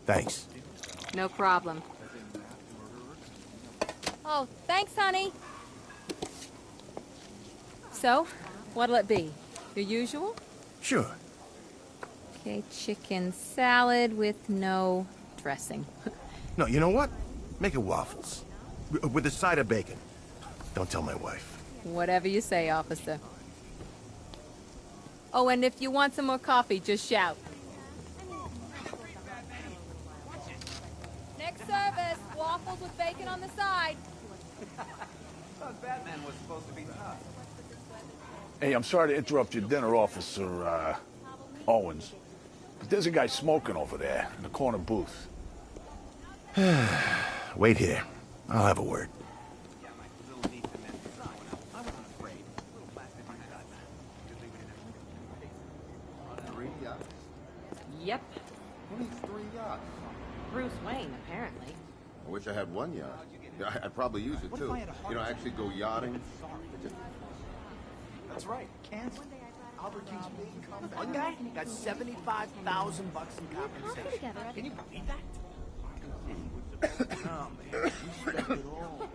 Thanks. No problem. Oh, thanks, honey. So, what'll it be? Your usual? Sure. Okay, chicken salad with no dressing. No, you know what? Make it waffles. With a side of bacon. Don't tell my wife. Whatever you say, officer. Oh, and if you want some more coffee, just shout. Next service, waffles with bacon on the side. Batman was supposed to be tough. Hey, I'm sorry to interrupt your dinner, Officer, Owens. But there's a guy smoking over there in the corner booth. Wait here. I'll have a word. Yep. Who needs 3 yachts? Bruce Wayne, apparently. I wish I had 1 yacht. Yeah, I'd probably use it too. You know, actually go yachting. That's right. Kansas. Albert King's big comeback. One guy got $75,000 in compensation. Can you believe that? Oh man, we spent it all.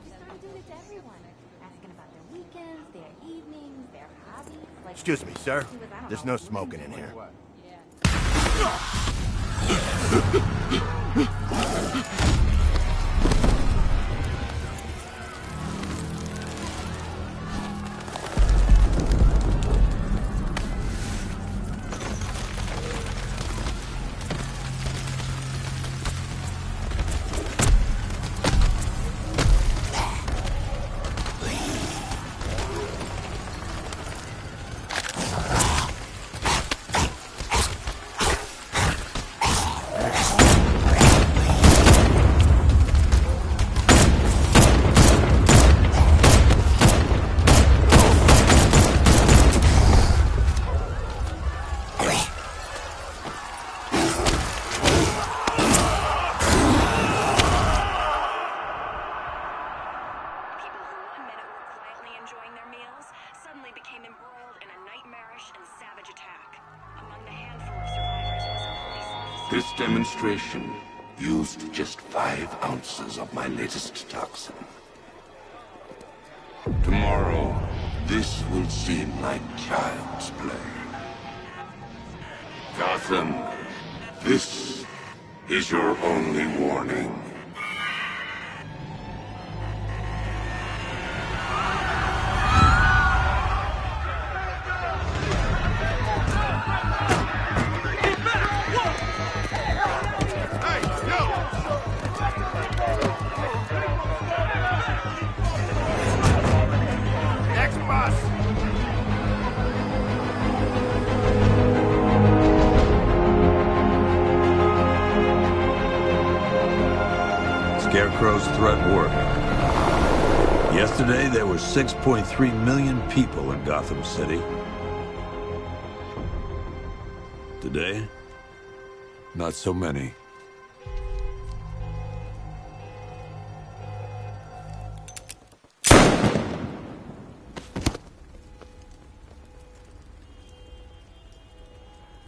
Start doing it to everyone. Asking about their weekends, their evenings, their hobbies. Like, Excuse me, sir. There's no smoking in here. This demonstration used just 5 ounces of my latest toxin. Tomorrow, this will seem like child's play. Gotham, this is your only warning. Scarecrow's threat worked. Yesterday, there were 6.3 million people in Gotham City. Today, not so many.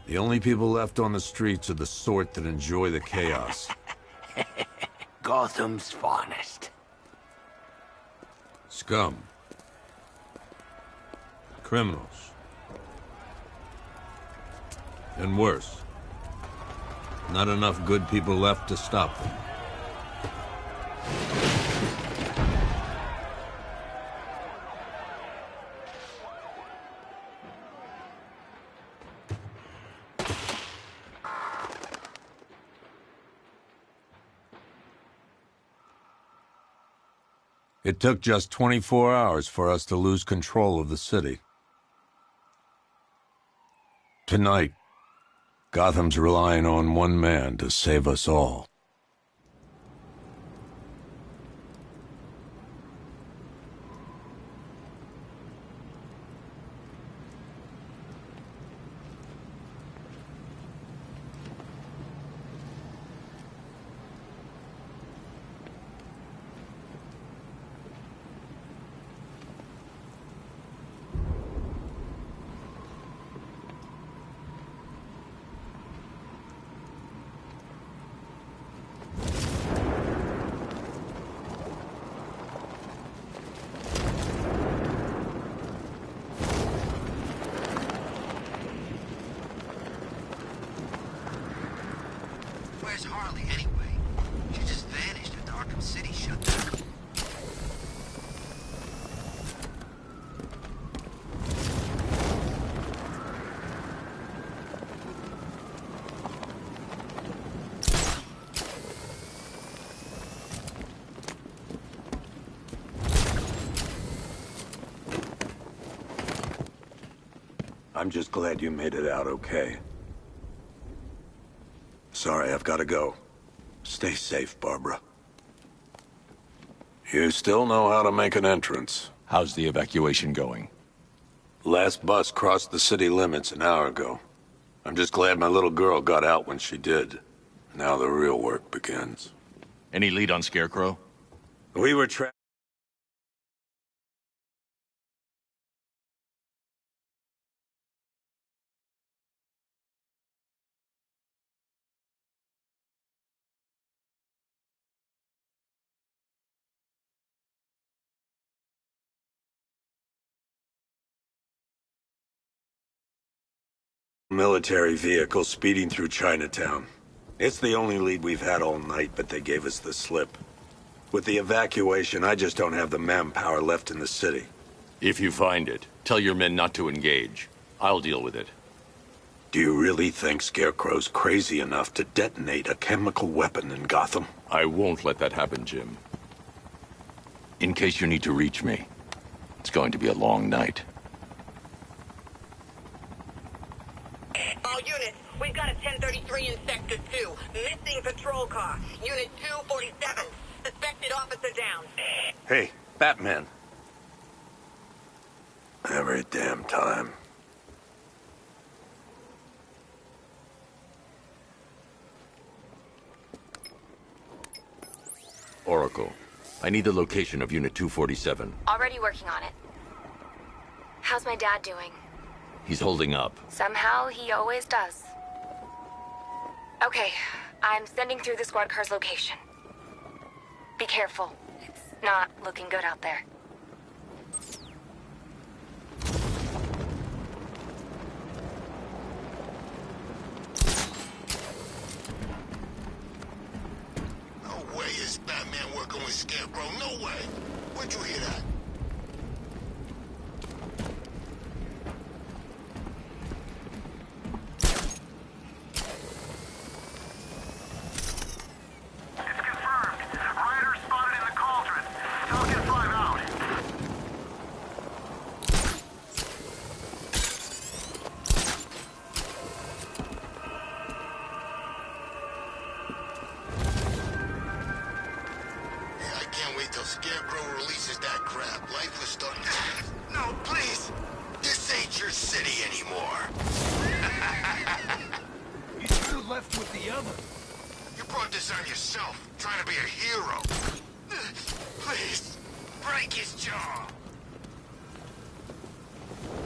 The only people left on the streets are the sort that enjoy the chaos. Gotham's finest. Scum. Criminals. And worse. Not enough good people left to stop them. It took just 24 hours for us to lose control of the city. Tonight, Gotham's relying on one man to save us all. I'm just glad you made it out okay. Sorry, I've got to go. Stay safe, Barbara. You still know how to make an entrance. How's the evacuation going? Last bus crossed the city limits an hour ago. I'm just glad my little girl got out when she did. Now the real work begins. Any lead on Scarecrow? We were military vehicle speeding through Chinatown. It's the only lead we've had all night, but they gave us the slip. With the evacuation, I just don't have the manpower left in the city. If you find it, tell your men not to engage. I'll deal with it. Do you really think Scarecrow's crazy enough to detonate a chemical weapon in Gotham? I won't let that happen, Jim. In case you need to reach me, it's going to be a long night. All units, we've got a 1033 in Sector 2. Missing patrol car. Unit 247. Suspected officer down. Hey, Batman. Every damn time. Oracle, I need the location of Unit 247. Already working on it. How's my dad doing? He's holding up. Somehow, he always does. Okay, I'm sending through the squad car's location. Be careful. It's not looking good out there. No way is Batman working with Scarecrow. No way. Where'd you hear that? Till Scarecrow releases that crap, life was starting. No, please! This ain't your city anymore. You should have left with the other. You brought this on yourself, trying to be a hero. Please, break his jaw.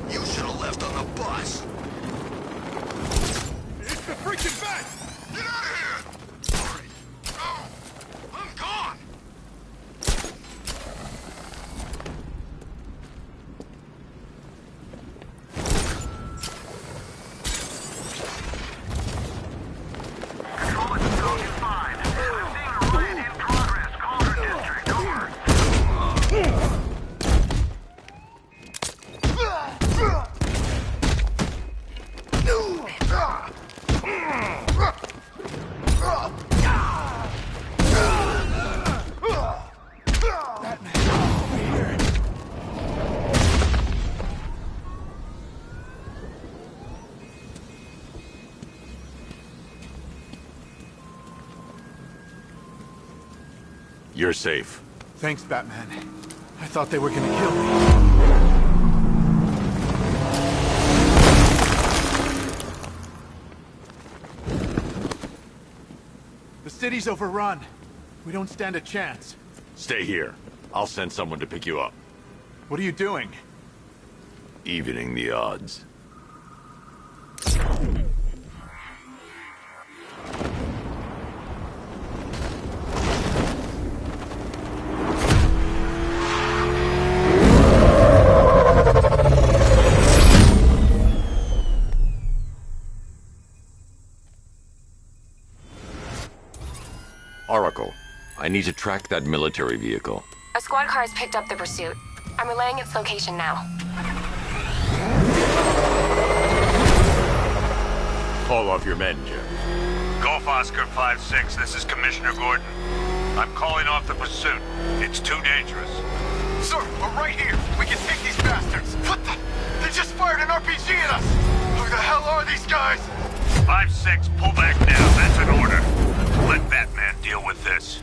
You should have left on the bus. It's the freaking bat! Get out of here! Sorry. No! I'm gone! You're safe. Thanks, Batman. I thought they were gonna kill me. The city's overrun. We don't stand a chance. Stay here. I'll send someone to pick you up. What are you doing? Evening the odds. Oracle, I need to track that military vehicle. A squad car has picked up the pursuit. I'm relaying its location now. Call off your men, Jim. Golf Oscar 5-6, this is Commissioner Gordon. I'm calling off the pursuit. It's too dangerous. Sir, we're right here. We can take these bastards. What the? They just fired an RPG at us! Who the hell are these guys? 5-6, pull back now. That's an order. Let Batman deal with this.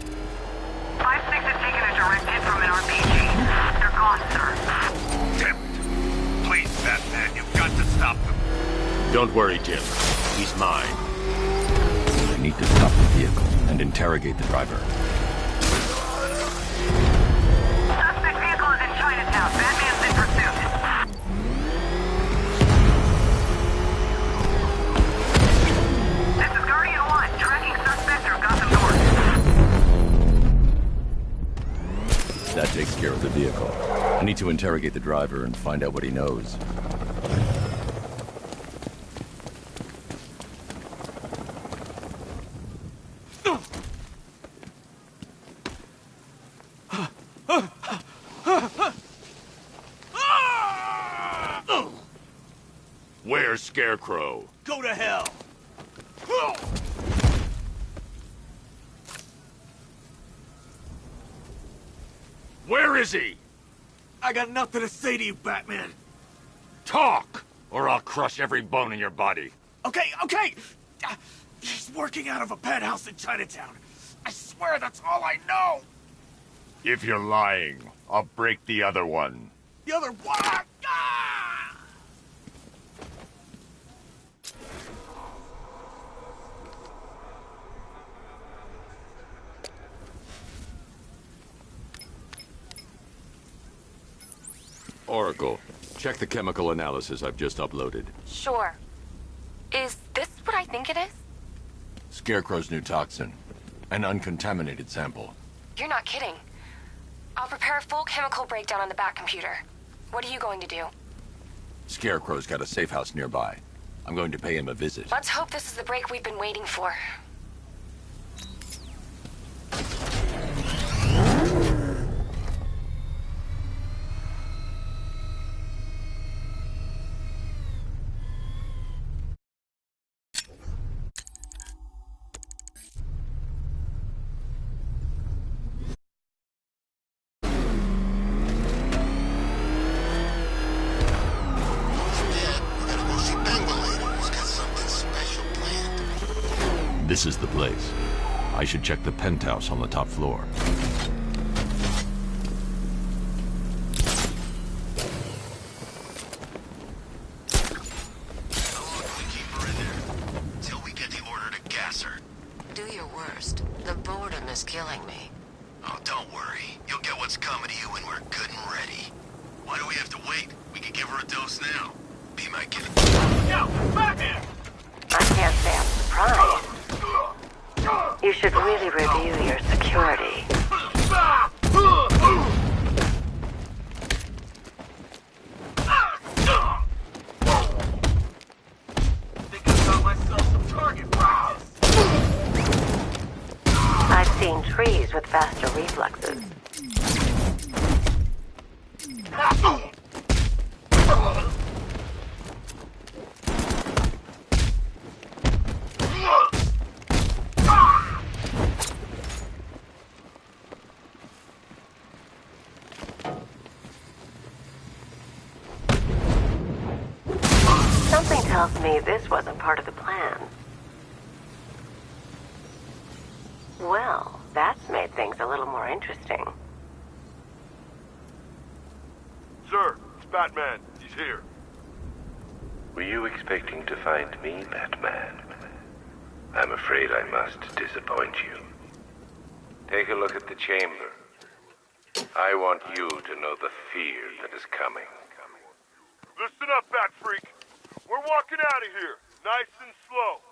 5-6 has taken a direct hit from an RPG. They're gone, sir. Damn it. Please, Batman, you've got to stop them. Don't worry, Jim. He's mine. I need to stop the vehicle and interrogate the driver. Suspect vehicle is in Chinatown. Batman's in pursuit. This is Guardian 1, tracking suspect through Gotham North. That takes care of the vehicle. I need to interrogate the driver and find out what he knows. Where's Scarecrow? Go to hell! Where is he? I got nothing to say to you, Batman. Talk, or I'll crush every bone in your body. Okay. He's working out of a penthouse in Chinatown. I swear that's all I know. If you're lying, I'll break the other one. The other one. Ah! Oracle, check the chemical analysis I've just uploaded. Sure. Is this what I think it is? Scarecrow's new toxin. An uncontaminated sample. You're not kidding. I'll prepare a full chemical breakdown on the back computer. What are you going to do? Scarecrow's got a safe house nearby. I'm going to pay him a visit. Let's hope this is the break we've been waiting for. This is the place. I should check the penthouse on the top floor. How long can we keep her in there? Till we get the order to gas her. Do your worst. The boredom is killing me. Oh, don't worry. You'll get what's coming to you when we're good and ready. Why do we have to wait? We could give her a dose now. Be my gift. Yo, Batman! I can't say I'm surprised. You should really review your security. Think I got myself some target practice. I've seen trees with faster reflexes. Something tells me this wasn't part of the plan. Well, that's made things a little more interesting. Sir, it's Batman. He's here. Were you expecting to find me, Batman? I'm afraid I must disappoint you. Take a look at the chamber. I want you to know the fear that is coming. Listen up, Bat Freak. We're walking out of here, nice and slow.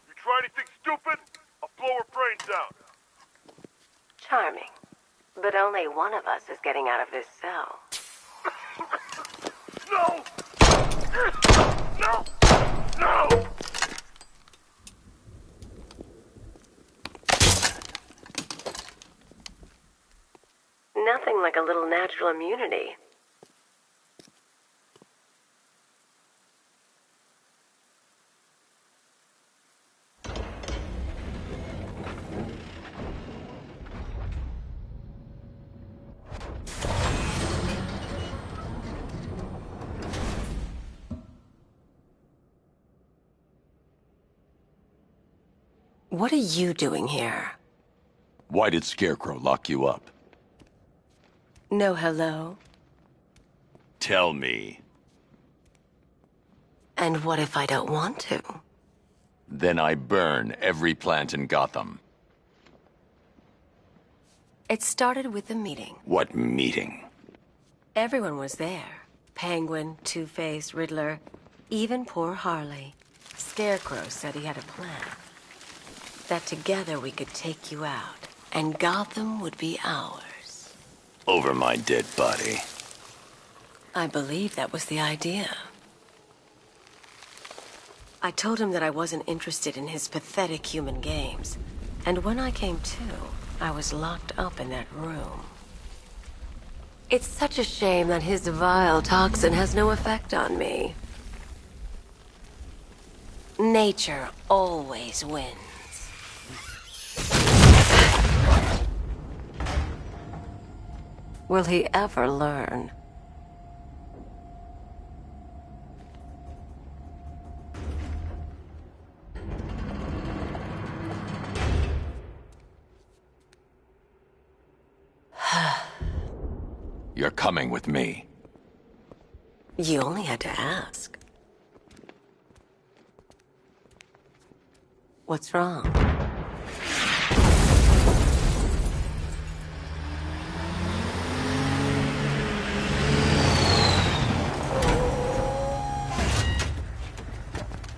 You try anything stupid, I'll blow her brains out. Charming. But only one of us is getting out of this cell. No! No! No! Nothing like a little natural immunity. What are you doing here? Why did Scarecrow lock you up? No hello? Tell me. And what if I don't want to? Then I burn every plant in Gotham. It started with a meeting. What meeting? Everyone was there. Penguin, Two-Face, Riddler, even poor Harley. Scarecrow said he had a plan. That together we could take you out, and Gotham would be ours. Over my dead body. I believe that was the idea. I told him that I wasn't interested in his pathetic human games. And when I came to, I was locked up in that room. It's such a shame that his vile toxin has no effect on me. Nature always wins. Will he ever learn? You're coming with me. You only had to ask. What's wrong?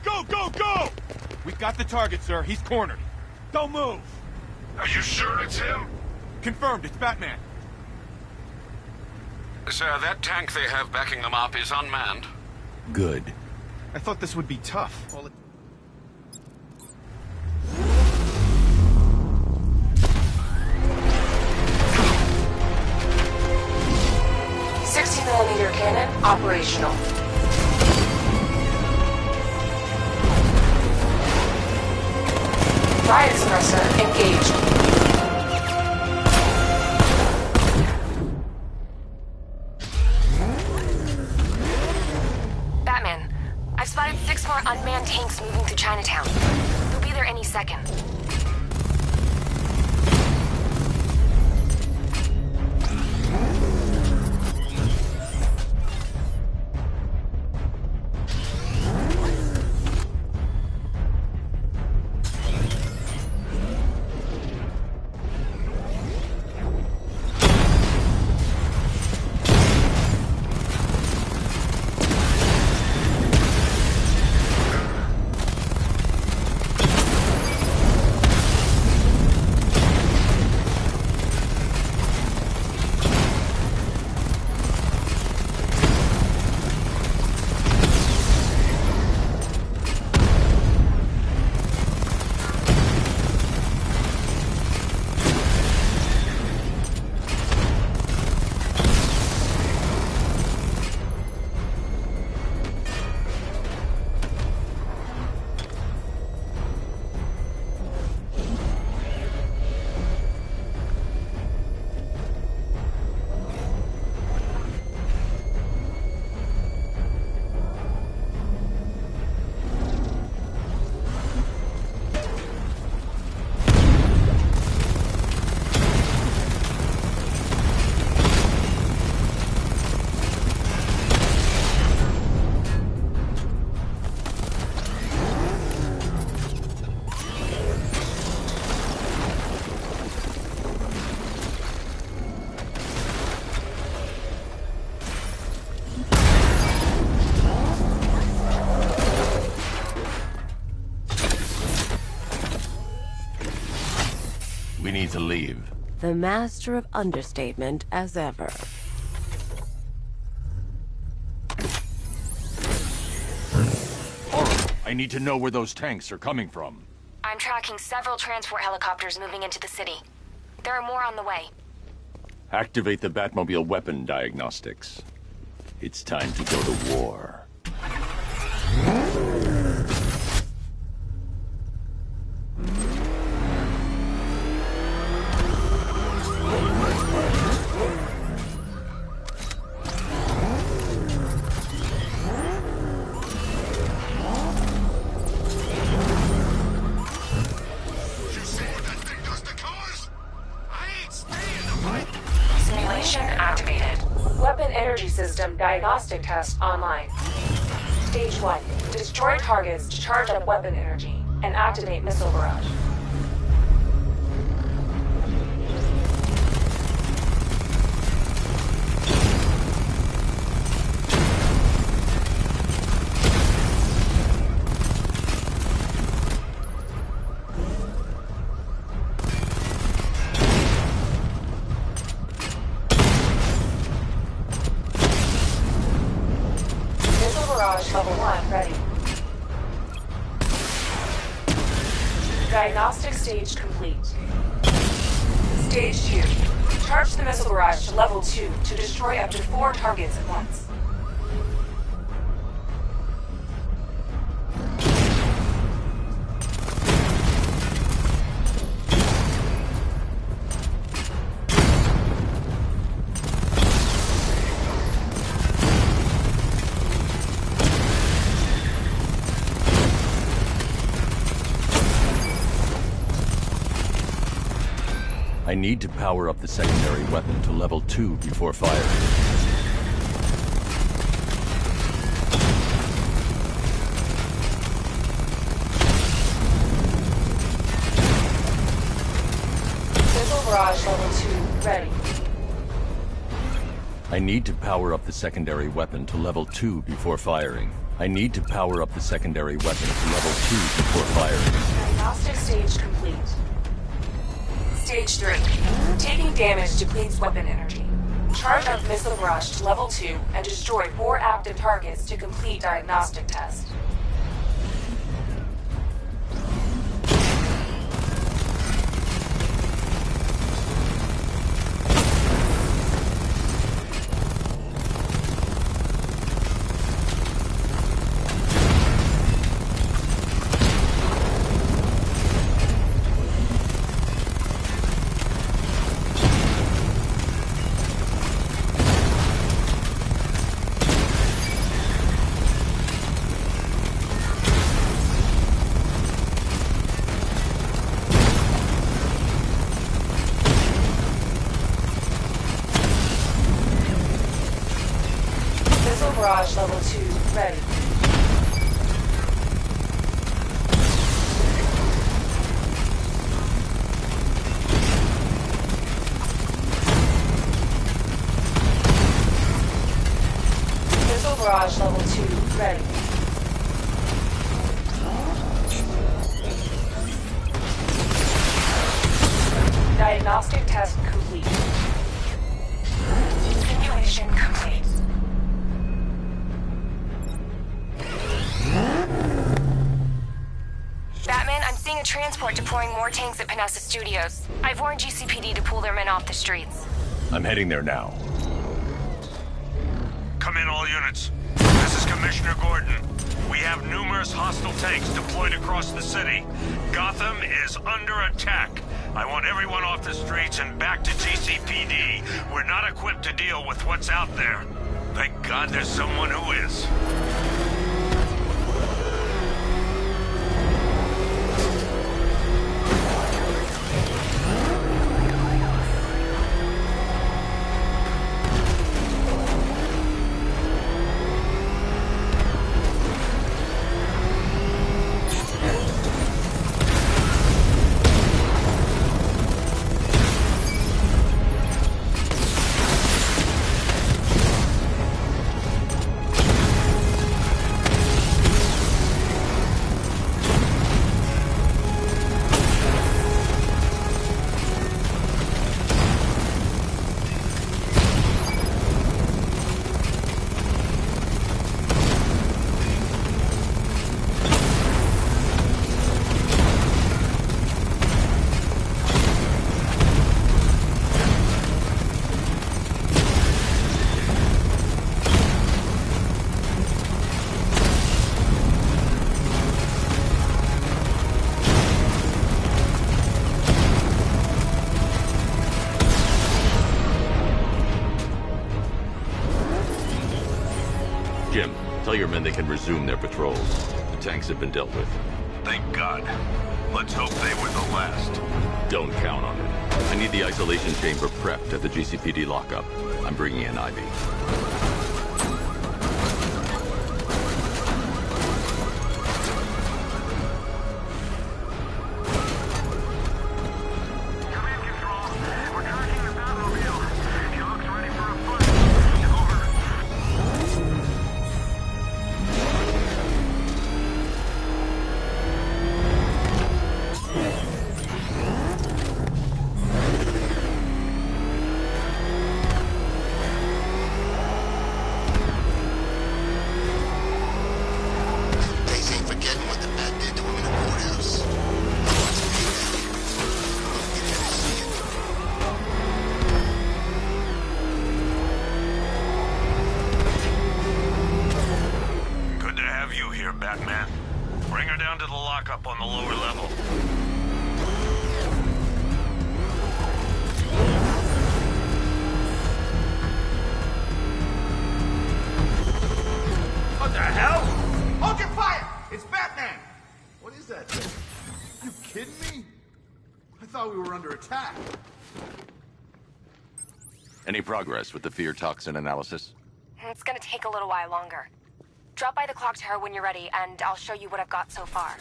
Go, go, go! We've got the target, sir. He's cornered. Don't move! Are you sure it's him? Confirmed, it's Batman. Sir, that tank they have backing them up is unmanned. Good. I thought this would be tough. 60mm cannon operational. Riot suppressor engaged. Batman, I've spotted 6 more unmanned tanks moving through Chinatown. They'll be there any second. We need to leave. The master of understatement as ever. I need to know where those tanks are coming from. I'm tracking several transport helicopters moving into the city. There are more on the way. Activate the Batmobile weapon diagnostics. It's time to go to war. diagnostic test online. Stage 1. Destroy targets to charge up weapon energy and activate missile barrage. Level 1 ready. Diagnostic stage complete. Stage 2. Charge the missile barrage to level 2 to destroy up to 4 targets at once. I need to power up the secondary weapon to level 2 before firing. Missile barrage level 2 ready. I need to power up the secondary weapon to level 2 before firing. I need to power up the secondary weapon to level 2 before firing. Diagnostic stage complete. Stage 3. Taking damage depletes weapon energy. Charge up missile barrage to level 2 and destroy 4 active targets to complete diagnostic test. Barrage level 2 ready. Missile barrage level 2 ready. Diagnostic test complete. Simulation complete. Batman, I'm seeing a transport deploying more tanks at Panessa Studios. I've warned GCPD to pull their men off the streets. I'm heading there now. Come in, all units. This is Commissioner Gordon. We have numerous hostile tanks deployed across the city. Gotham is under attack. I want everyone off the streets and back to GCPD. We're not equipped to deal with what's out there. Thank God there's someone who is. Jim, tell your men they can resume their patrols. The tanks have been dealt with. Thank God. Let's hope they were the last. Don't count on it. I need the isolation chamber prepped at the GCPD lockup. I'm bringing in Ivy. Batman. Bring her down to the lockup on the lower level. What the hell? Hold your fire! It's Batman! What is that thing? You kidding me? I thought we were under attack. Any progress with the fear toxin analysis? It's gonna take a little while longer. Drop by the clock tower when you're ready, and I'll show you what I've got so far.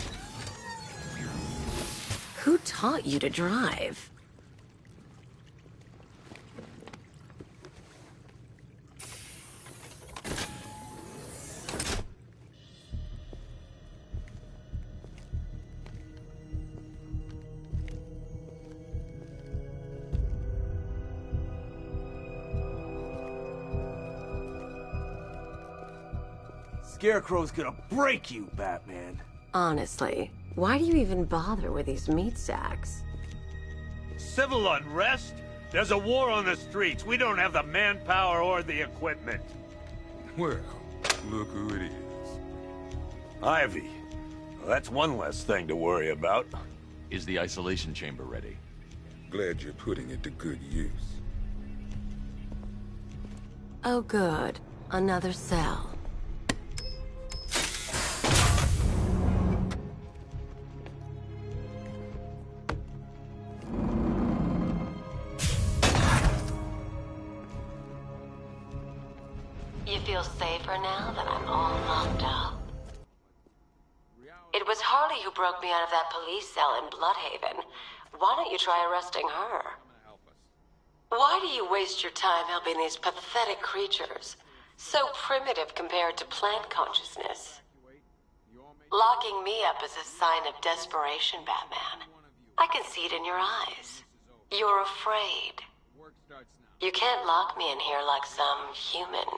Who taught you to drive? Scarecrow's gonna break you, Batman. Honestly, why do you even bother with these meat sacks? Civil unrest? There's a war on the streets. We don't have the manpower or the equipment. Well, look who it is. Ivy. Well, that's one less thing to worry about. Is the isolation chamber ready? Glad you're putting it to good use. Oh good. Another cell. You feel safer now that I'm all locked up? It was Harley who broke me out of that police cell in Bloodhaven. Why don't you try arresting her? Why do you waste your time helping these pathetic creatures? So primitive compared to plant consciousness. Locking me up is a sign of desperation, Batman. I can see it in your eyes. You're afraid. You can't lock me in here like some human.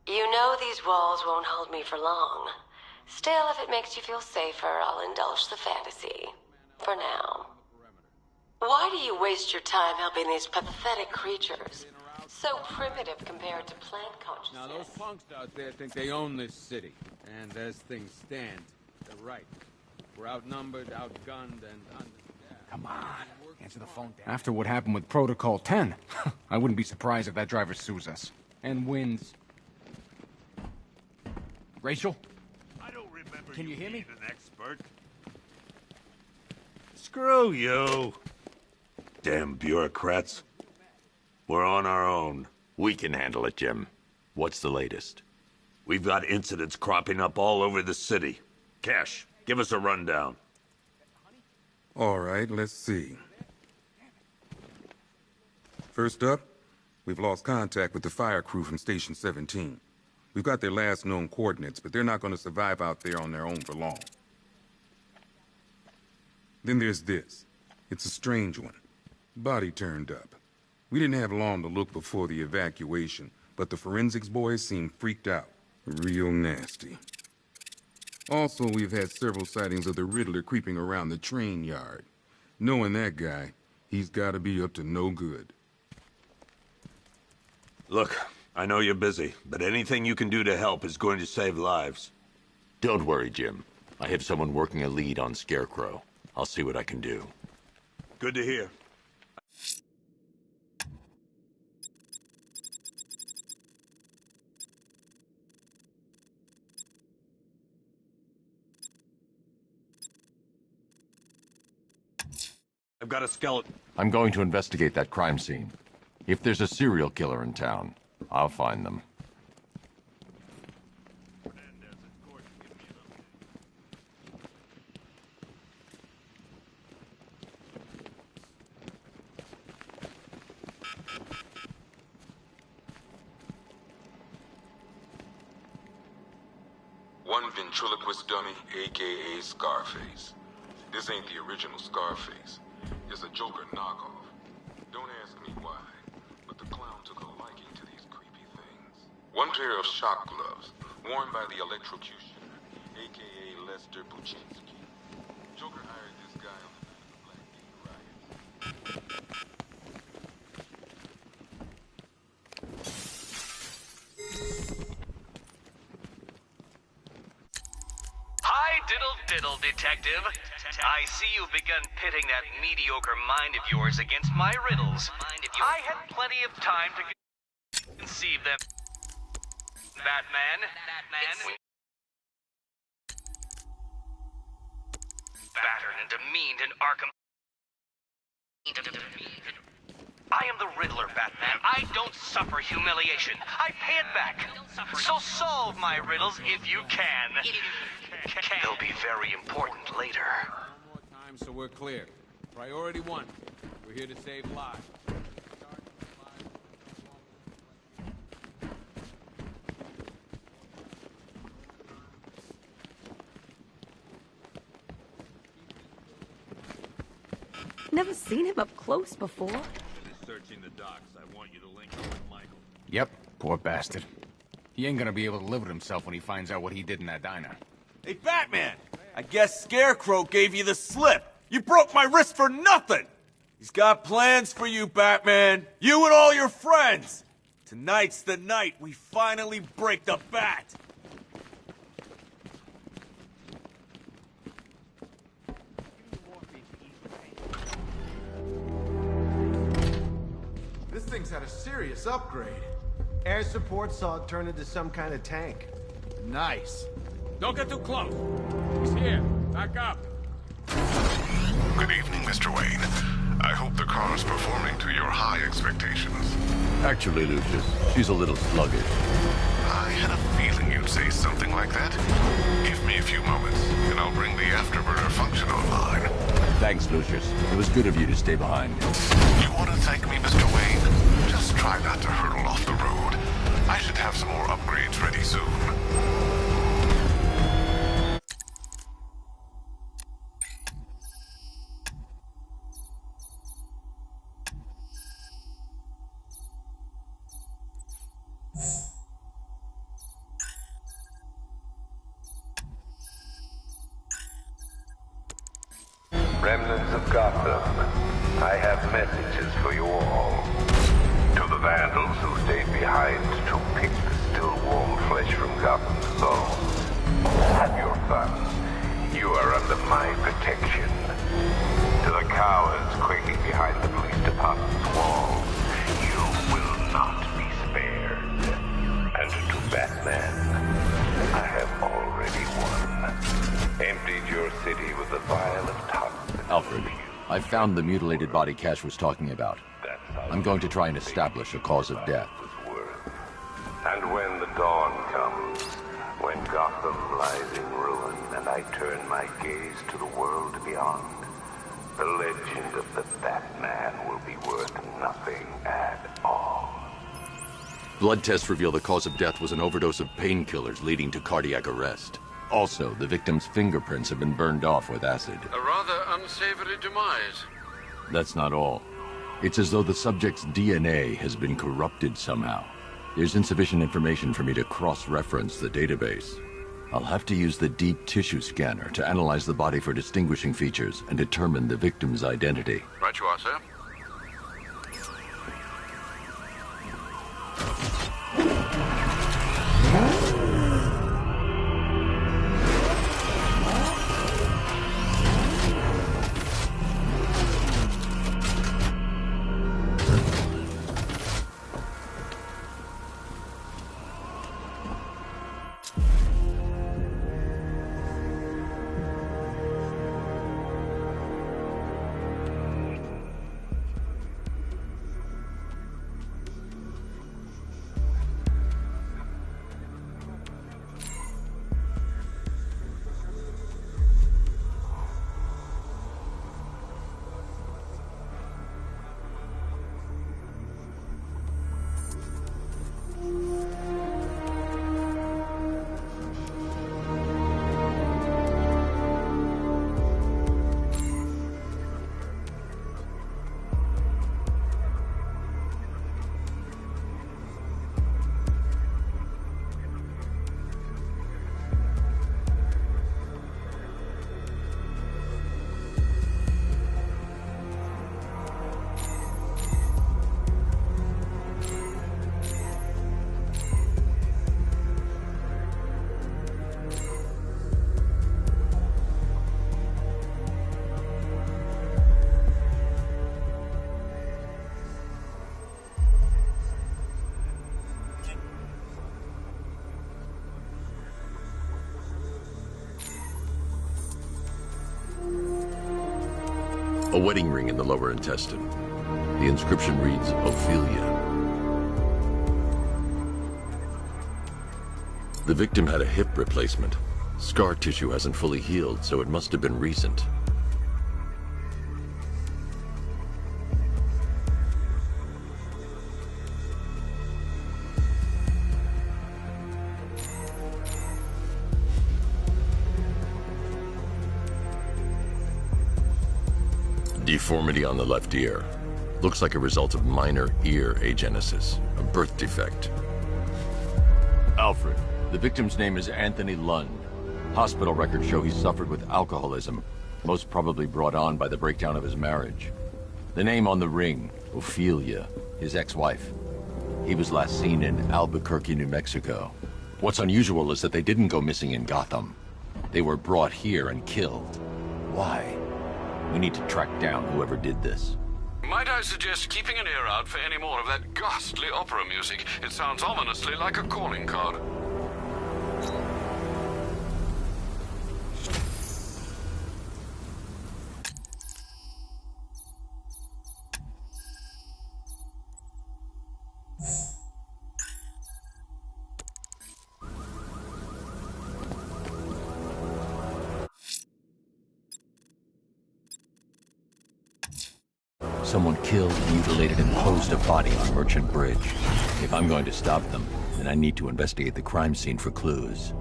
You know these walls won't hold me for long. Still, if it makes you feel safer, I'll indulge the fantasy. For now. Why do you waste your time helping these pathetic creatures? So primitive compared to plant consciousness. Now, those punks out there think they own this city. And as things stand, they're right. We're outnumbered, outgunned, and understaffed. Come on. Answer the phone. After what happened with Protocol 10, I wouldn't be surprised if that driver sues us. And wins. Rachel? I don't remember. Can you hear me? An expert. Screw you. Damn bureaucrats. We're on our own. We can handle it, Jim. What's the latest? We've got incidents cropping up all over the city. Cash, give us a rundown. All right, let's see. First up, we've lost contact with the fire crew from Station 17. We've got their last known coordinates, but they're not going to survive out there on their own for long. Then there's this. It's a strange one. Body turned up. We didn't have long to look before the evacuation, but the forensics boys seemed freaked out. Real nasty. Also, we've had several sightings of the Riddler creeping around the train yard. Knowing that guy, he's got to be up to no good. Look, I know you're busy, but anything you can do to help is going to save lives. Don't worry, Jim. I have someone working a lead on Scarecrow. I'll see what I can do. Good to hear. I've got a skeleton. I'm going to investigate that crime scene. If there's a serial killer in town, I'll find them. One ventriloquist dummy, a.k.a. Scarface. This ain't the original Scarface. It's a Joker knockoff. Don't ask me why, but the clown took a liking to these creepy things. One pair of shock gloves, worn by the electrocutioner, a.k.a. Lester Buczynski. Joker hired this guy on the night of the Blackgate riots. Diddle diddle, detective. I see you've begun pitting that mediocre mind of yours against my riddles. I had plenty of time to conceive them. Batman. Battered and demeaned in Arkham. I am the Riddler, Batman. I don't suffer humiliation. I pay it back. So solve my riddles if you can. They'll be very important later. One more time so we're clear. Priority 1. We're here to save lives. Never seen him up close before. Searching the docks. I want you to link up with Michael. Yep, poor bastard. He ain't gonna be able to live with himself when he finds out what he did in that diner. Hey, Batman! I guess Scarecrow gave you the slip. You broke my wrist for nothing! He's got plans for you, Batman. You and all your friends. Tonight's the night we finally break the bat. This thing's had a serious upgrade. Air support saw it turn into some kind of tank. Nice. Don't get too close. He's here. Back up. Good evening, Mr. Wayne. I hope the car's performing to your high expectations. Actually, Lucius, she's a little sluggish. I had a feeling you'd say something like that. Give me a few moments, and I'll bring the afterburner function online. Thanks, Lucius. It was good of you to stay behind. You want to thank me, Mr. Wayne? Just try not to hurtle off the road. I should have some more upgrades ready soon. Remnants of Gotham, I have messages for you all. To the vandals who stayed behind to pick the still warm flesh from Gotham's bones, have your fun. You are under my protection. To the cowards quaking behind the police department's walls, you will not be spared. And to Batman, I have already won. Emptied your city with a vial of toxins. Alfred, I found the mutilated body Cash was talking about. I'm going to try and establish a cause of death. And when the dawn comes, when Gotham lies in ruin, and I turn my gaze to the world beyond, the legend of the Batman will be worth nothing at all. Blood tests reveal the cause of death was an overdose of painkillers leading to cardiac arrest. Also, the victim's fingerprints have been burned off with acid. A rather unsavory demise. That's not all. It's as though the subject's DNA has been corrupted somehow. There's insufficient information for me to cross-reference the database. I'll have to use the deep tissue scanner to analyze the body for distinguishing features and determine the victim's identity. Right you are, sir. A wedding ring in the lower intestine. The inscription reads, Ophelia. The victim had a hip replacement. Scar tissue hasn't fully healed, so it must have been recent. Deformity on the left ear. Looks like a result of minor ear agenesis, a birth defect. Alfred, the victim's name is Anthony Lund. Hospital records show he suffered with alcoholism, most probably brought on by the breakdown of his marriage. The name on the ring, Ophelia, his ex-wife. He was last seen in Albuquerque, New Mexico. What's unusual is that they didn't go missing in Gotham. They were brought here and killed. Why? We need to track down whoever did this. Might I suggest keeping an ear out for any more of that ghastly opera music? It sounds ominously like a calling card. Someone killed, mutilated, and posed a body on Merchant Bridge. If I'm going to stop them, then I need to investigate the crime scene for clues.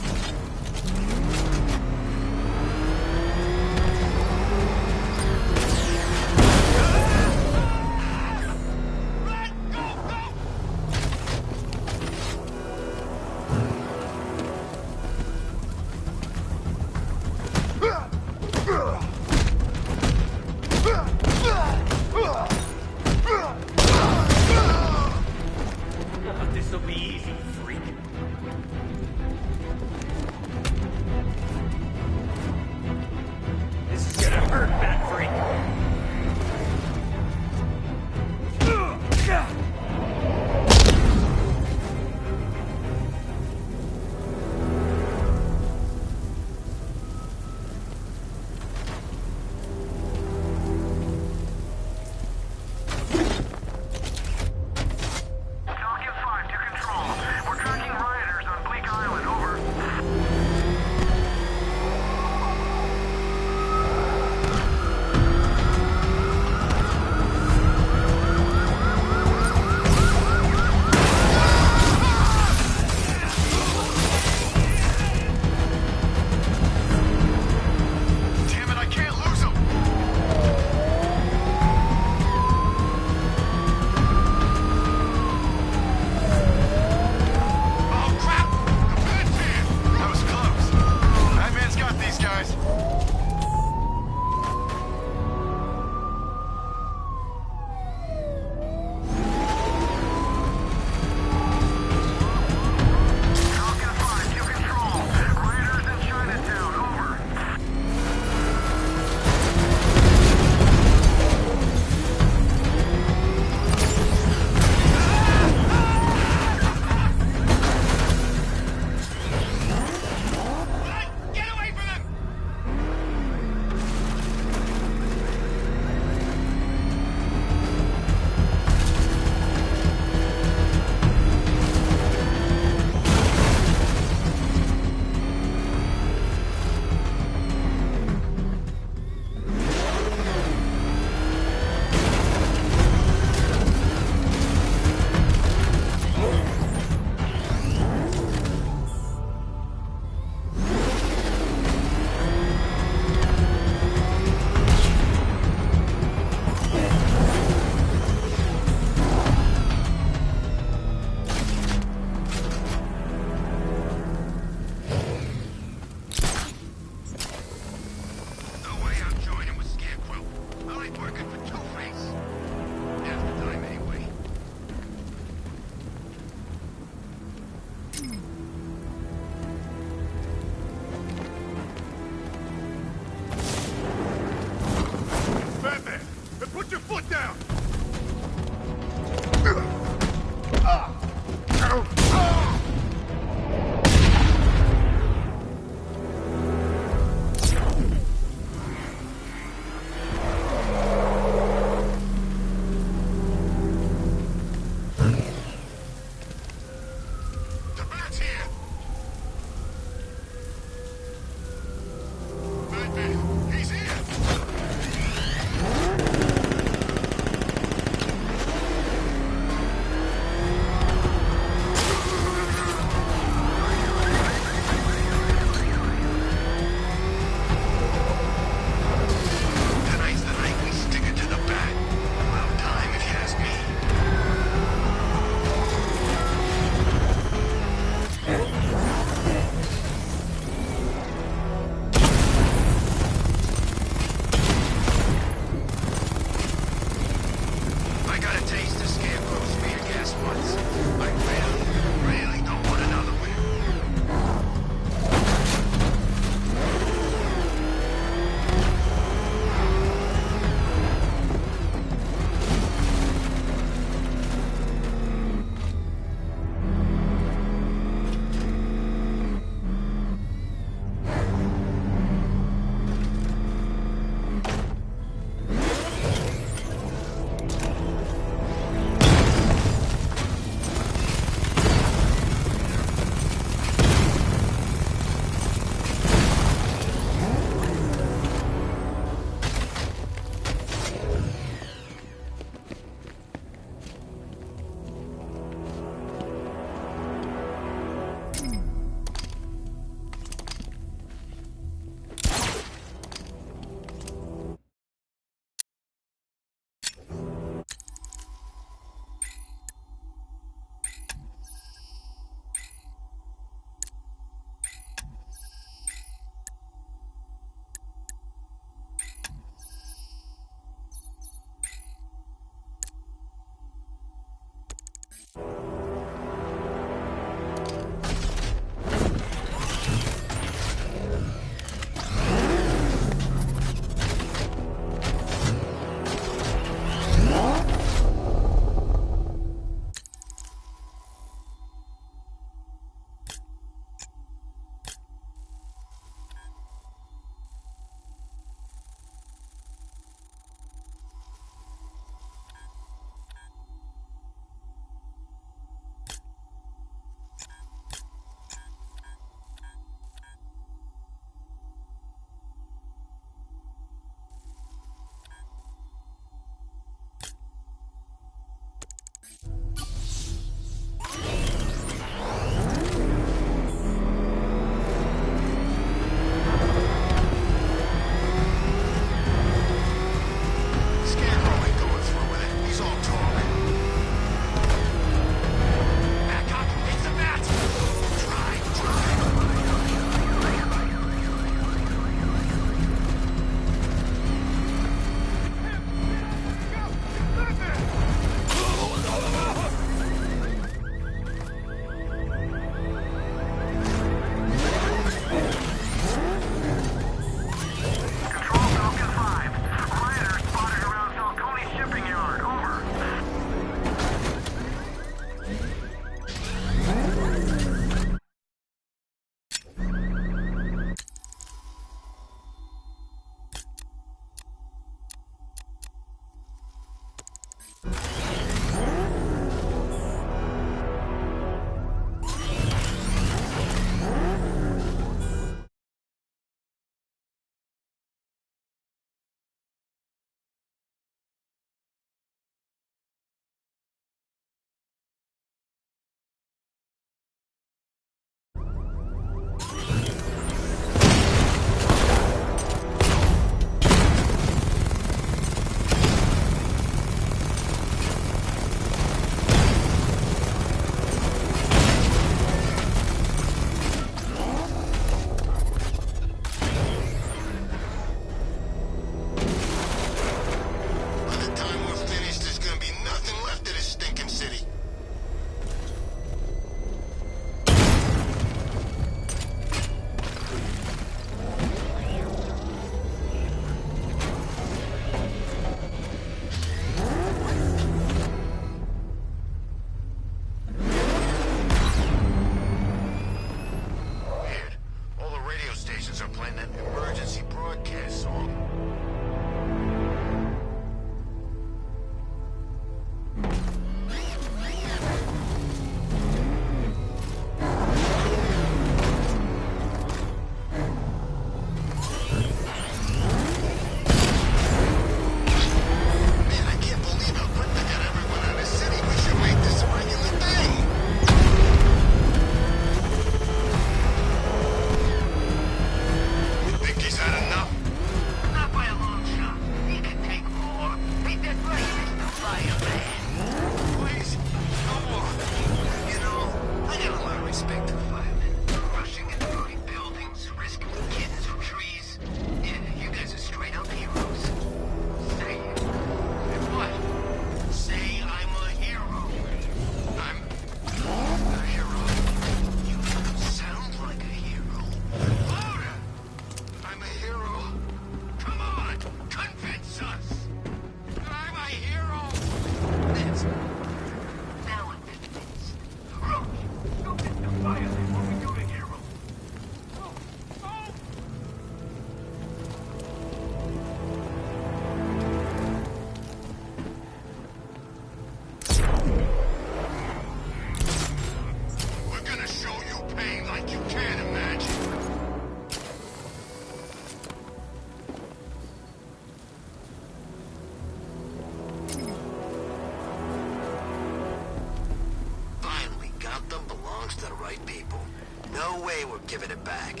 way we're giving it back.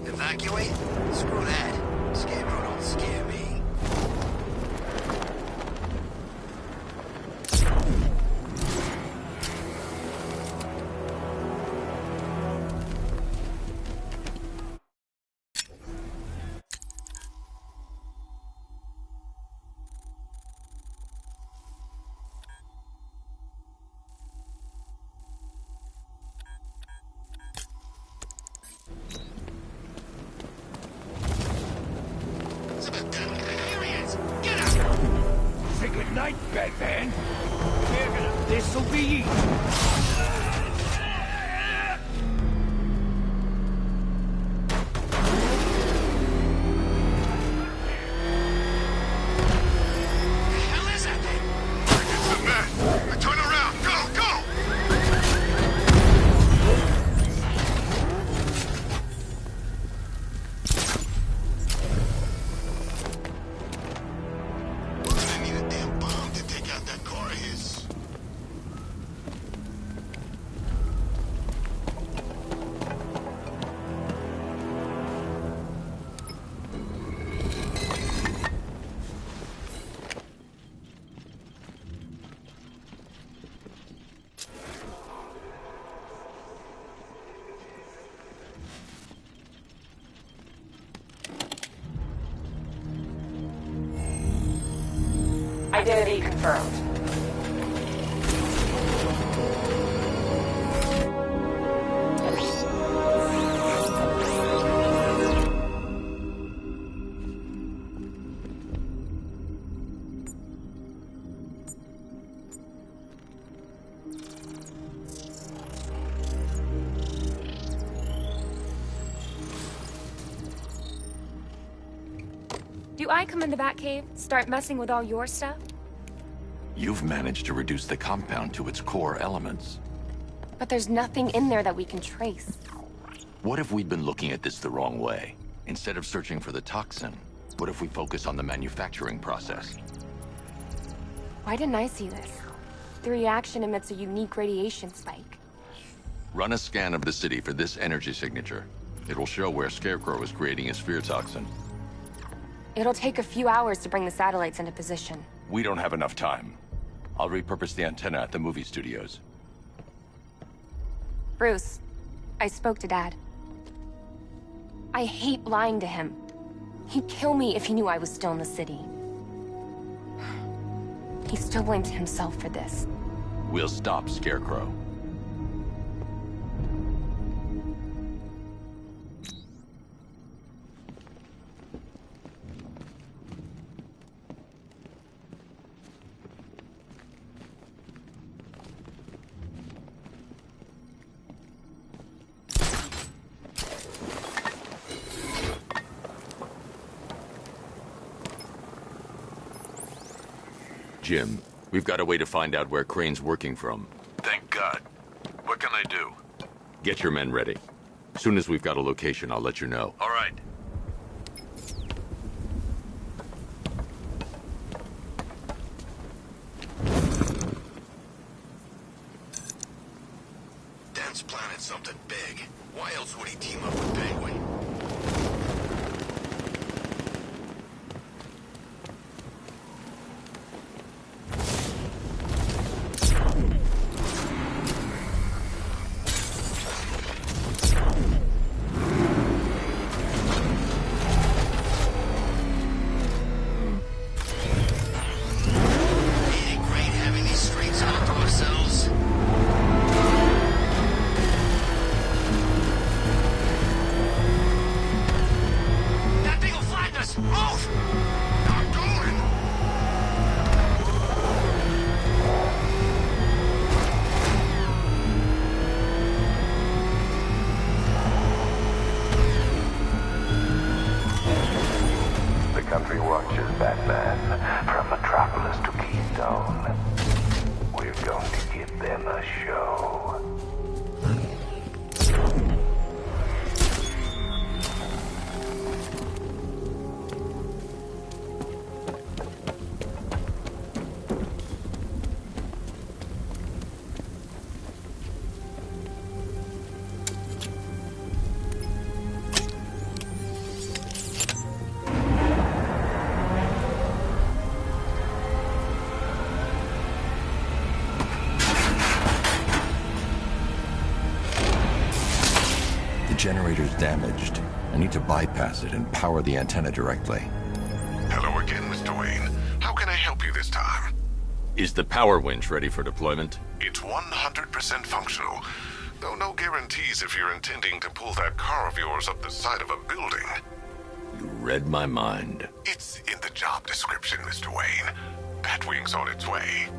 Evacuate? Screw that. Scarecrow don't scare me. Say goodnight, Batman. This'll be easy. Turn around! Go! Go! I need a damn bomb to take out that car of his. Identity confirmed. Do I come in the Batcave, start messing with all your stuff? You've managed to reduce the compound to its core elements. But there's nothing in there that we can trace. What if we'd been looking at this the wrong way? Instead of searching for the toxin, what if we focus on the manufacturing process? Why didn't I see this? The reaction emits a unique radiation spike. Run a scan of the city for this energy signature. It will show where Scarecrow is creating his fear toxin. It'll take a few hours to bring the satellites into position. We don't have enough time. I'll repurpose the antenna at the movie studios. Bruce, I spoke to Dad. I hate lying to him. He'd kill me if he knew I was still in the city. He still blames himself for this. We'll stop Scarecrow. Jim, we've got a way to find out where Crane's working from. Thank God. What can I do? Get your men ready. As soon as we've got a location, I'll let you know. All right. Dan's planted something big. Why else would he team up with Penguin? Country watches, Batman, from Metropolis to Keystone. We're going to give them a show. generator's damaged. I need to bypass it and power the antenna directly. Hello again, Mr. Wayne. How can I help you this time? Is the power winch ready for deployment? It's 100% functional, though no guarantees if you're intending to pull that car of yours up the side of a building. You read my mind. It's in the job description, Mr. Wayne. Batwing's on its way.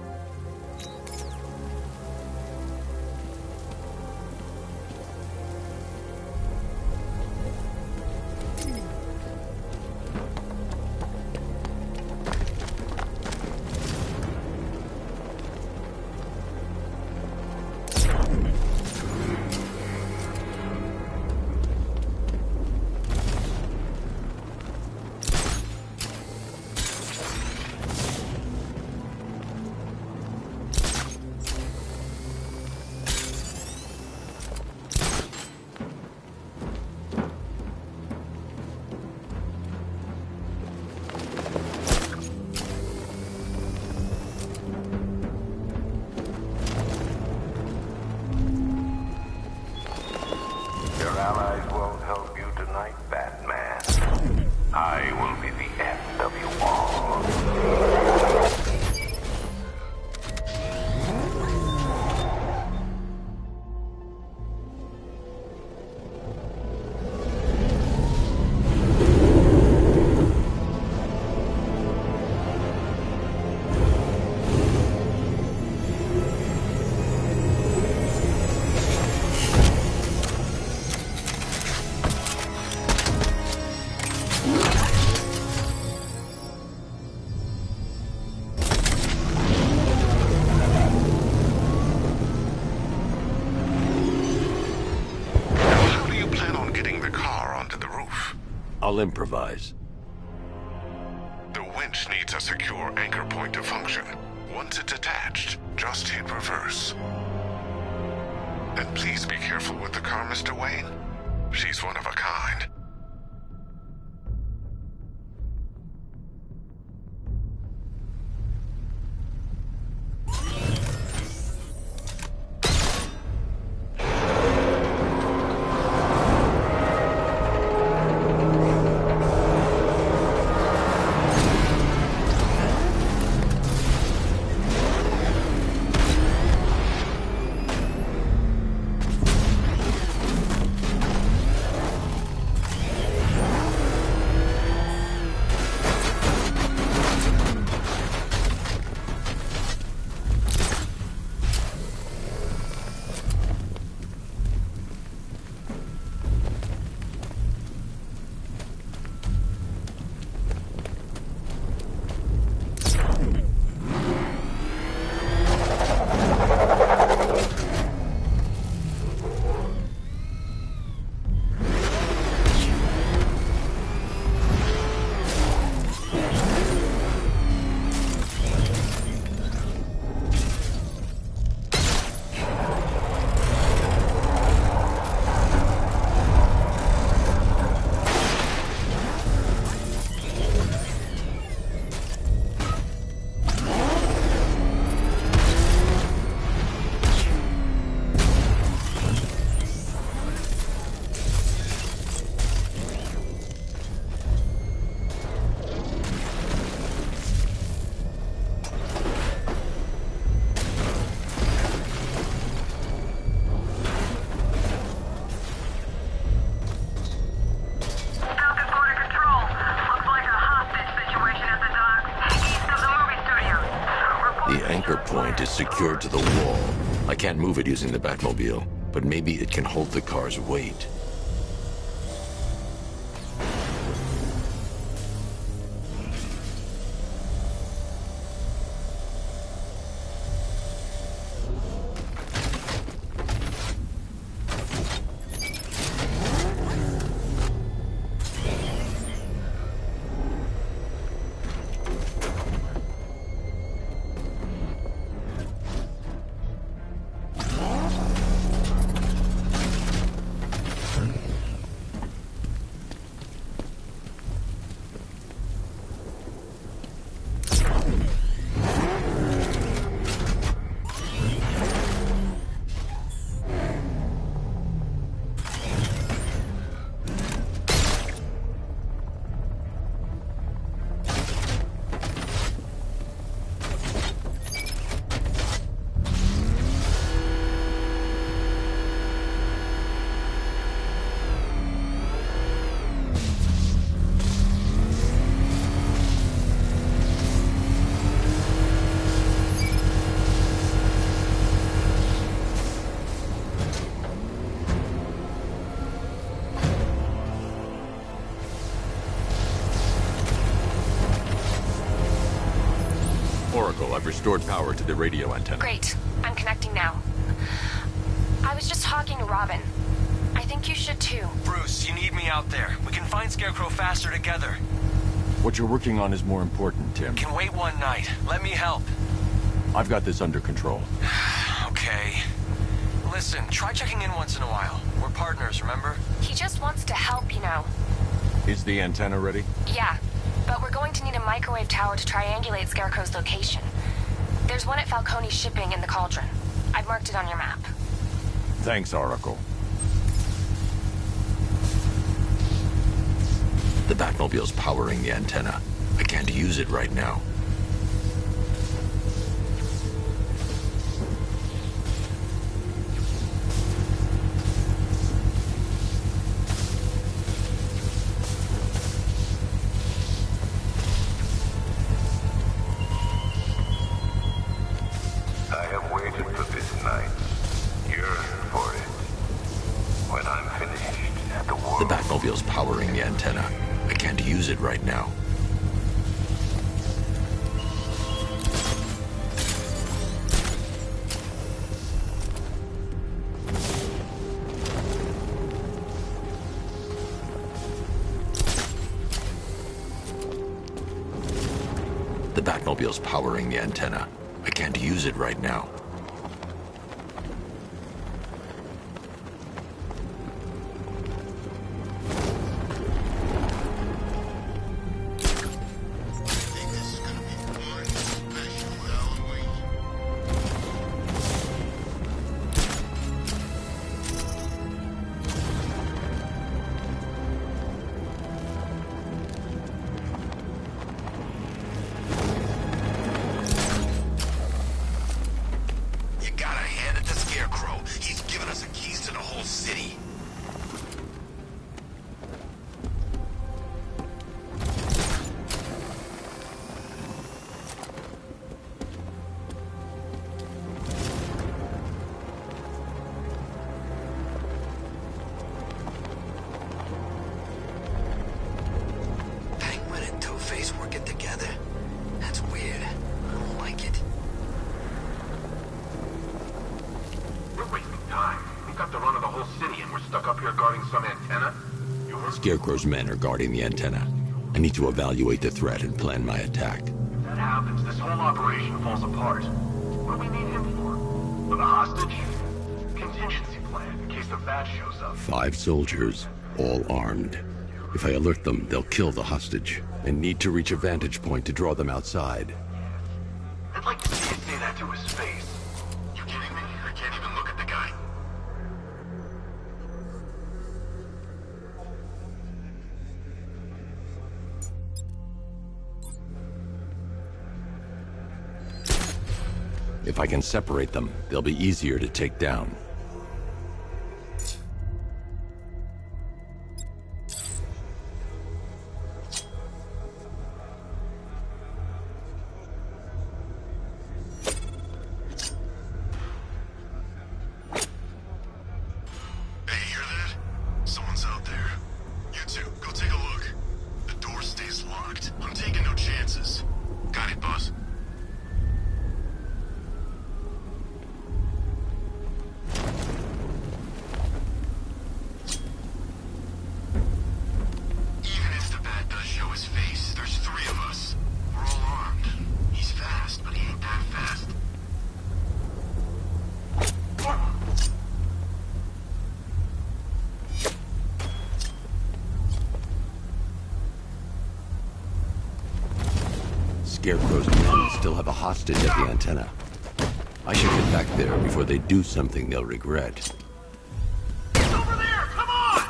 Allies won't help you tonight, Batman. I will be the end of you all. I'll improvise. The winch needs a secure anchor point to function. Once it's attached, just hit reverse. And please be careful with the car, Mr. Wayne. She's one of a kind. Point is secured to the wall. I can't move it using the Batmobile, but maybe it can hold the car's weight. I've restored power to the radio antenna. Great. I'm connecting now. I was just talking to Robin. I think you should too. Bruce, you need me out there. We can find Scarecrow faster together. What you're working on is more important, Tim. Can wait one night. Let me help. I've got this under control. Okay. Listen, try checking in once in a while. We're partners, remember? He just wants to help, you know. Is the antenna ready? Yeah, but we're going to need a microwave tower to triangulate Scarecrow's location. There's one at Falcone's shipping in the Cauldron. I've marked it on your map. Thanks, Oracle. The Batmobile's powering the antenna. I can't use it right now. I have waited for this night, yearned for it. When I'm finished, the world... The Batmobile's powering the antenna. I can't use it right now. The Batmobile's powering the antenna. I can't use it right now. Scarecrow's men are guarding the antenna. I need to evaluate the threat and plan my attack. If that happens, this whole operation falls apart. What do we need him for? For the hostage? Contingency plan, in case the bat shows up. 5 soldiers, all armed. If I alert them, they'll kill the hostage. I need to reach a vantage point to draw them outside. I'd like to see you say that to his face. You kidding me? I can't even look at the guy. If I can separate them, they'll be easier to take down. Scarecrow's men still have a hostage at the antenna. I should get back there before they do something they'll regret. Over there! Come on!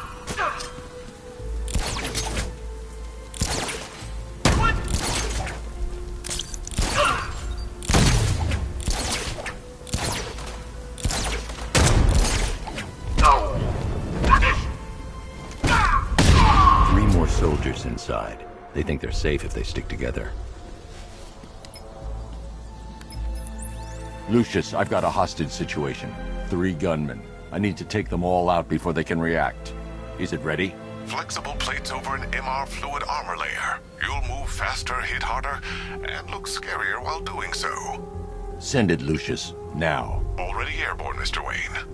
What? 3 more soldiers inside. They think they're safe if they stick together. Lucius, I've got a hostage situation. 3 gunmen. I need to take them all out before they can react. Is it ready? Flexible plates over an MR fluid armor layer. You'll move faster, hit harder, and look scarier while doing so. Send it, Lucius. Now. Already airborne, Mr. Wayne.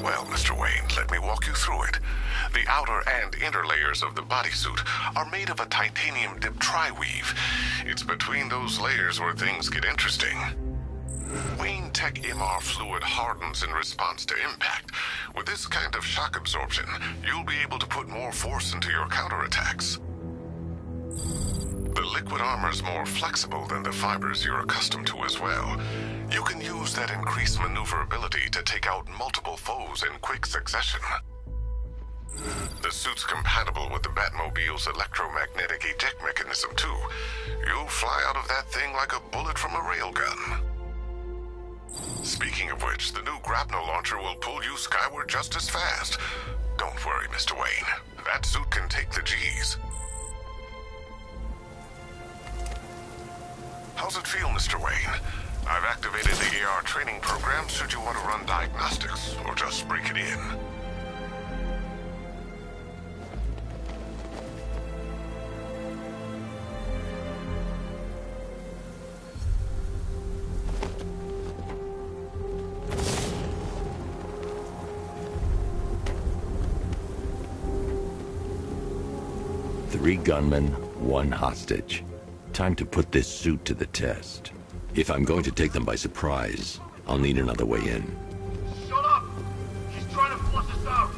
Well, Mr. Wayne, let me walk you through it. The outer and inner layers of the bodysuit are made of a titanium-dipped tri-weave. It's between those layers where things get interesting. Wayne Tech MR fluid hardens in response to impact. With this kind of shock absorption, you'll be able to put more force into your counterattacks. The liquid armor's more flexible than the fibers you're accustomed to as well. You can use that increased maneuverability to take out multiple foes in quick succession. The suit's compatible with the Batmobile's electromagnetic eject mechanism, too. You'll fly out of that thing like a bullet from a railgun. Speaking of which, the new grapnel launcher will pull you skyward just as fast. Don't worry, Mr. Wayne. That suit can take the G's. How's it feel, Mr. Wayne? I've activated the AR training program should you want to run diagnostics, or just break it in. Three gunmen, one hostage. Time to put this suit to the test. If I'm going to take them by surprise, I'll need another way in. Shut up! He's trying to flush us out!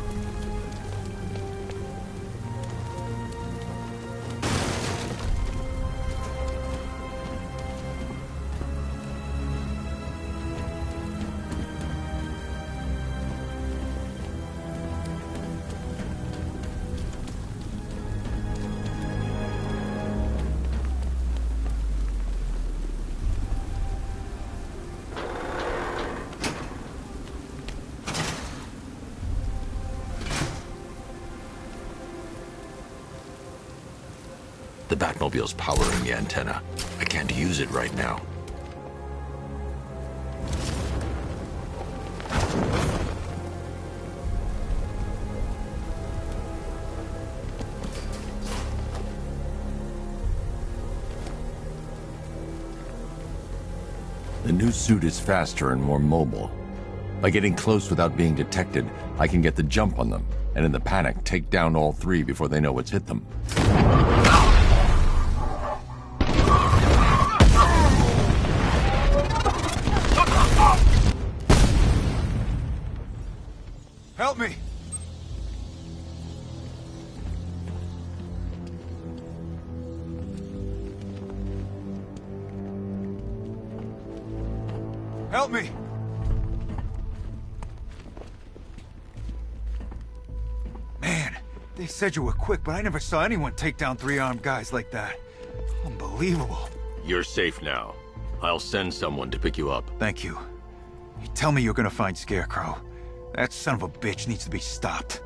The Batmobile's powering the antenna. I can't use it right now. The new suit is faster and more mobile. By getting close without being detected, I can get the jump on them, and in the panic, take down all three before they know what's hit them. Help me! Help me! Man, they said you were quick, but I never saw anyone take down three armed guys like that. Unbelievable. You're safe now. I'll send someone to pick you up. Thank you. You tell me you're gonna find Scarecrow. That son of a bitch needs to be stopped.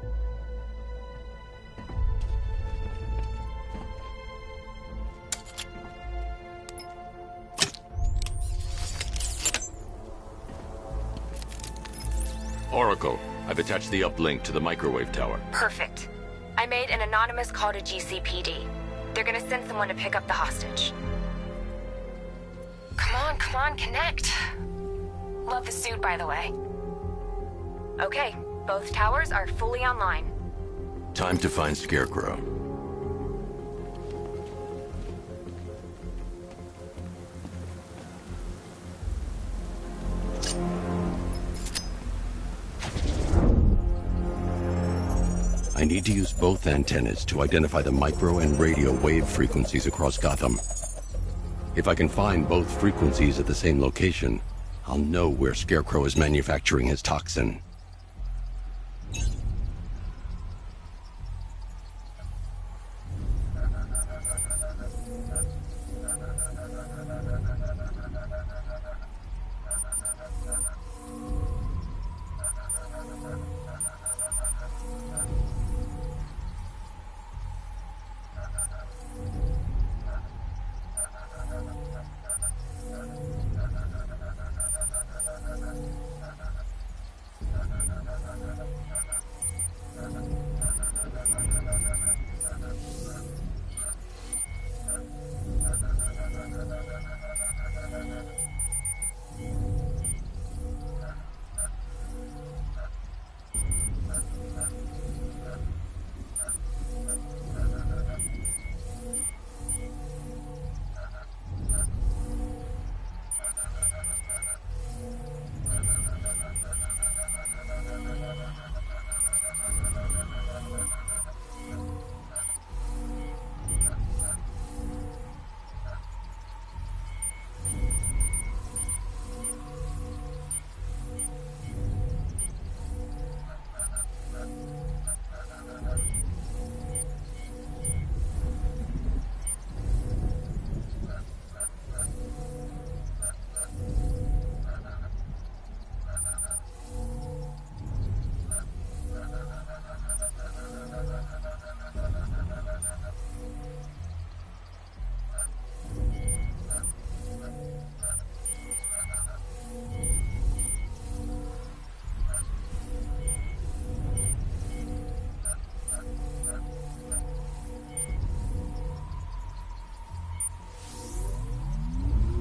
Oracle, I've attached the uplink to the microwave tower. Perfect. I made an anonymous call to GCPD. They're gonna send someone to pick up the hostage. Come on, connect. Love the suit, by the way. Okay, both towers are fully online. Time to find Scarecrow. I need to use both antennas to identify the micro and radio wave frequencies across Gotham. If I can find both frequencies at the same location, I'll know where Scarecrow is manufacturing his toxin.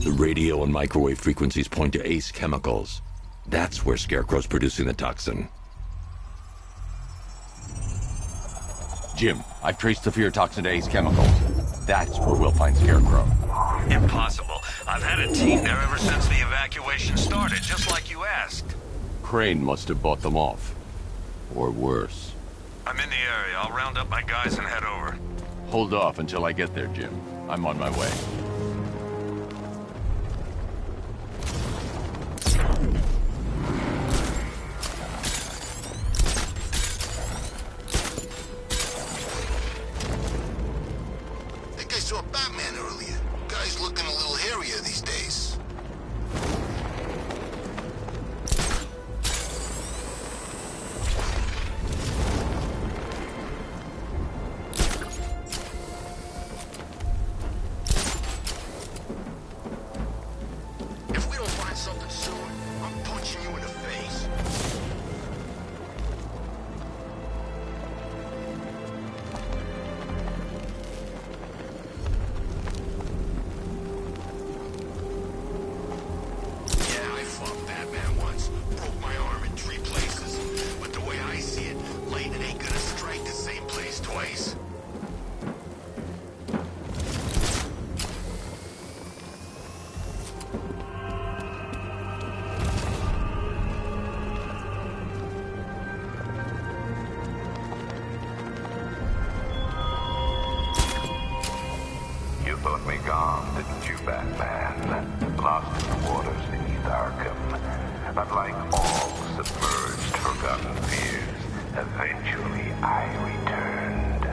The radio and microwave frequencies point to Ace Chemicals. That's where Scarecrow's producing the toxin. Jim, I've traced the fear toxin to Ace Chemicals. That's where we'll find Scarecrow. Impossible. I've had a team there ever since the evacuation started, just like you asked. Crane must have bought them off. Or worse. I'm in the area. I'll round up my guys and head over. Hold off until I get there, Jim. I'm on my way. I think I saw Batman earlier. Guy's looking a little hairier these days. If we don't find something soon, I'm punching you in the face. Yeah, I fought Batman once. Broke my arm in 3 places. But the way I see it, lightning ain't gonna strike the same place twice. You thought me gone, didn't you, Batman? Lost in the waters beneath Arkam. But like all submerged, forgotten fears, eventually I returned.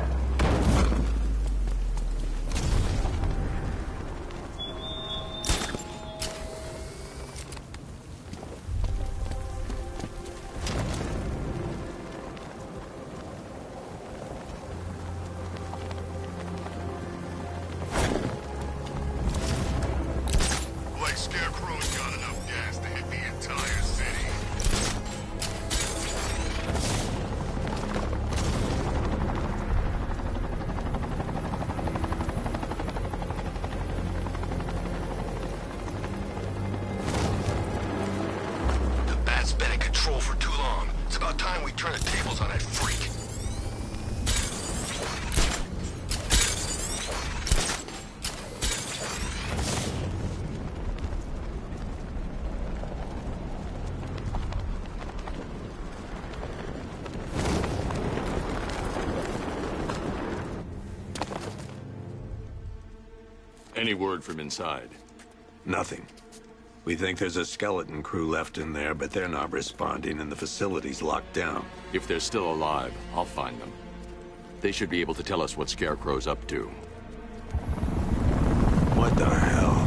Like Scarecrow's got enough gas to hit the entire city. about time we turn the tables on that freak. Any word from inside? Nothing. We think there's a skeleton crew left in there, but they're not responding and the facility's locked down. If they're still alive, I'll find them. They should be able to tell us what Scarecrow's up to. What the hell?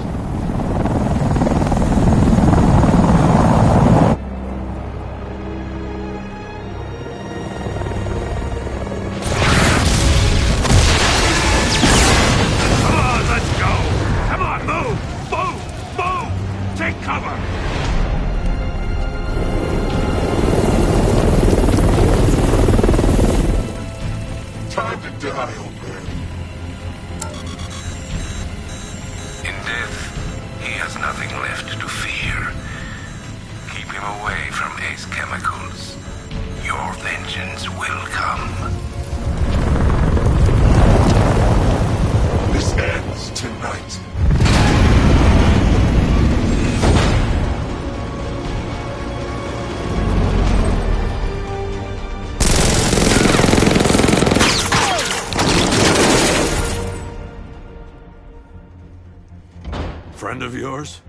Friend of yours?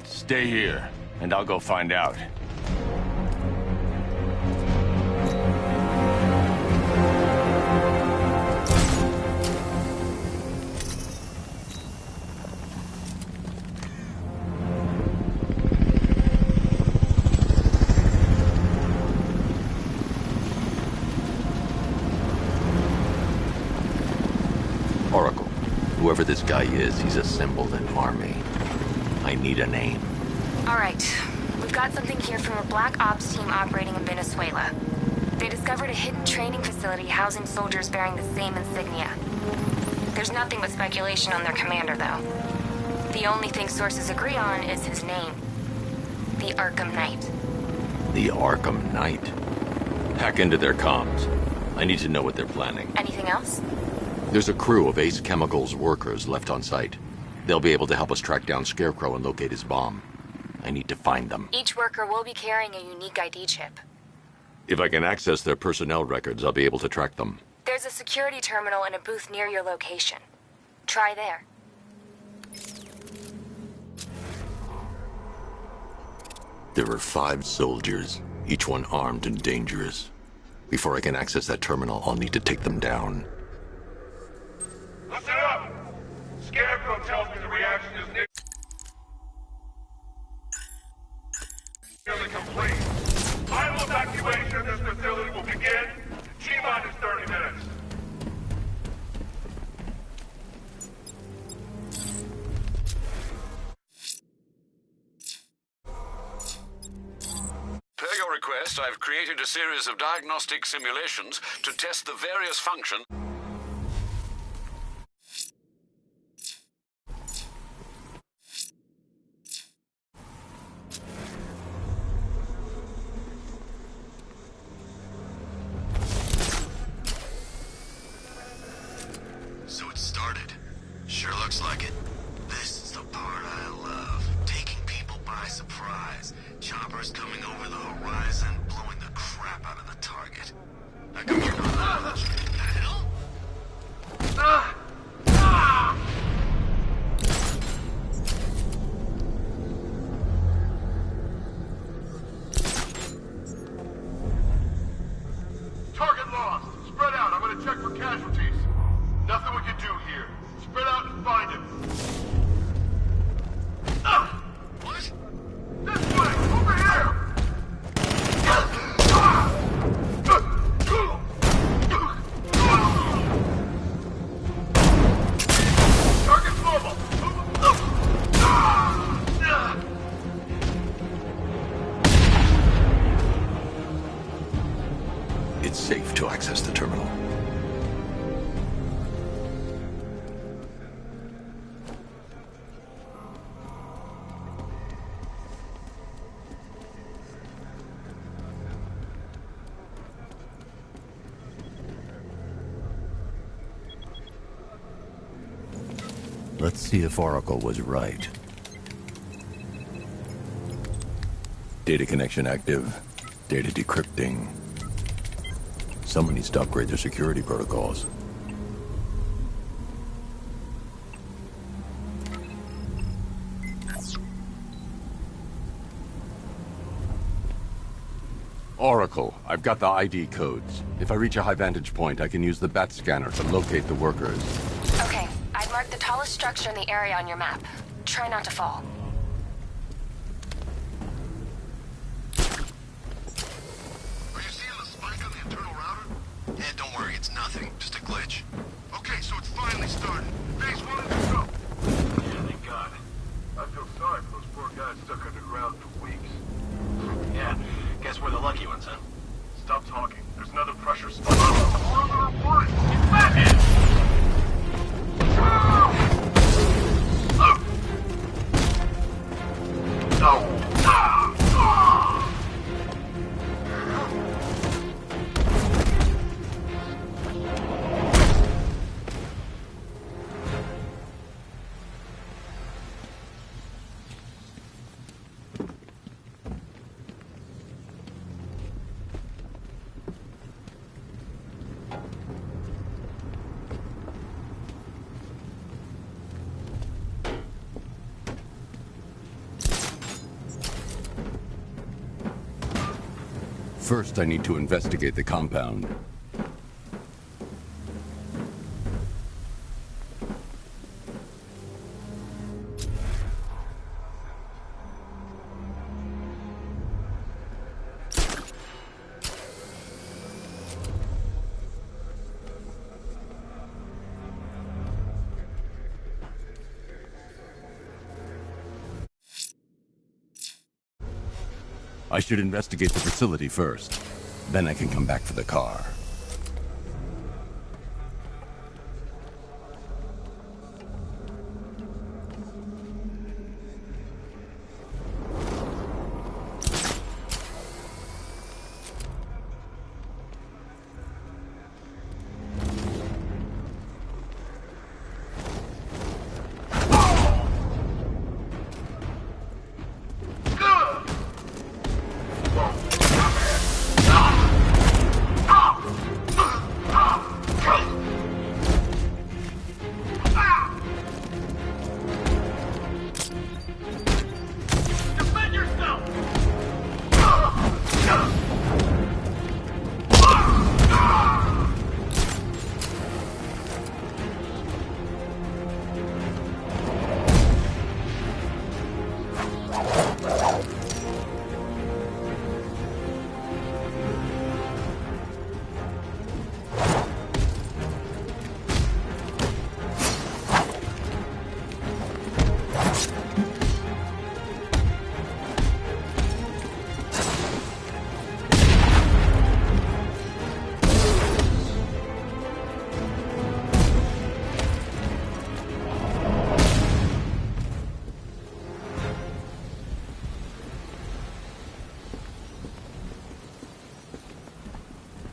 Stay here, and I'll go find out. Whoever this guy is, he's assembled an army. I need a name. All right. We've got something here from a Black Ops team operating in Venezuela. They discovered a hidden training facility housing soldiers bearing the same insignia. There's nothing but speculation on their commander, though. The only thing sources agree on is his name. The Arkam Knight. The Arkam Knight? Hack into their comms. I need to know what they're planning. Anything else? There's a crew of Ace Chemicals workers left on site. They'll be able to help us track down Scarecrow and locate his bomb. I need to find them. Each worker will be carrying a unique ID chip. If I can access their personnel records, I'll be able to track them. There's a security terminal in a booth near your location. Try there. There are 5 soldiers, each one armed and dangerous. Before I can access that terminal, I'll need to take them down. Listen up! Scarecrow tells me the reaction is nearly complete. Final evacuation of this facility will begin in T-minus 30 minutes. Per your request, I've created a series of diagnostic simulations to test the various functions. So it started. Sure looks like it. This is the part I love. Taking people by surprise. Choppers coming over the horizon, blowing the crap out of the target. Now come here. What the hell? Target lost. Spread out. I'm gonna check for casualties. Nothing we can do here. Spread out and find him. Let's see if Oracle was right. Data connection active. Data decrypting. Someone needs to upgrade their security protocols. Oracle, I've got the ID codes. If I reach a high vantage point, I can use the bat scanner to locate the workers. Okay, I've marked the tallest structure in the area on your map. Try not to fall. Are you seeing the spike on the internal router? Yeah, don't worry, it's nothing. Just a glitch. Okay, so it's finally started. Phase 1 is go. Yeah, thank God. I feel sorry for those poor guys stuck underground for weeks. Yeah, guess we're the lucky ones, huh? Stop talking. There's another pressure spike. What? Get back in! First, I need to investigate the compound. I should investigate the facility first. Then I can come back for the car.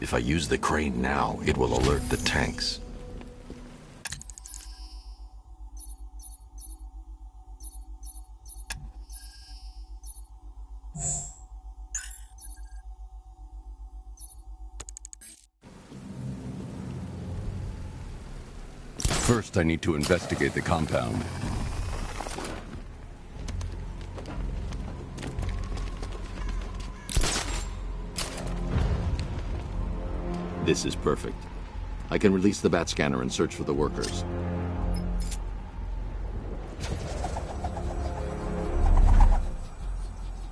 If I use the crane now, it will alert the tanks. First, I need to investigate the compound. This is perfect. I can release the bat scanner and search for the workers.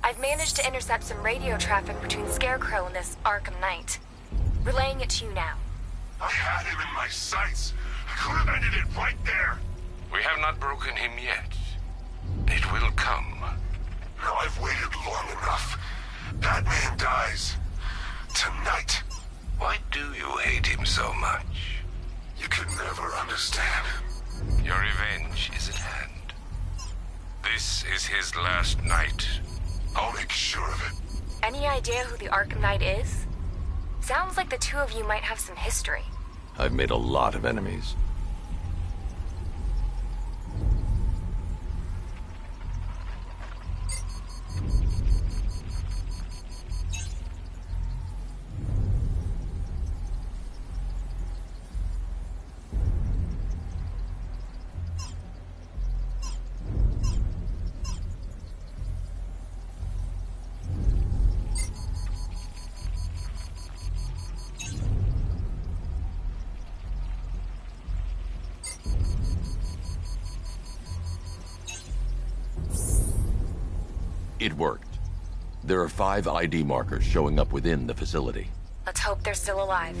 I've managed to intercept some radio traffic between Scarecrow and this Arkam Knight. Relaying it to you now. I had him in my sights. I could have ended it right there. We have not broken him yet. It will come. Now I've waited long enough. Batman dies. Tonight. Why do you hate him so much? You can never understand. Your revenge is at hand. This is his last night. I'll make sure of it. Any idea who the Arkam Knight is? Sounds like the two of you might have some history. I've made a lot of enemies. It worked. There are 5 ID markers showing up within the facility. Let's hope they're still alive.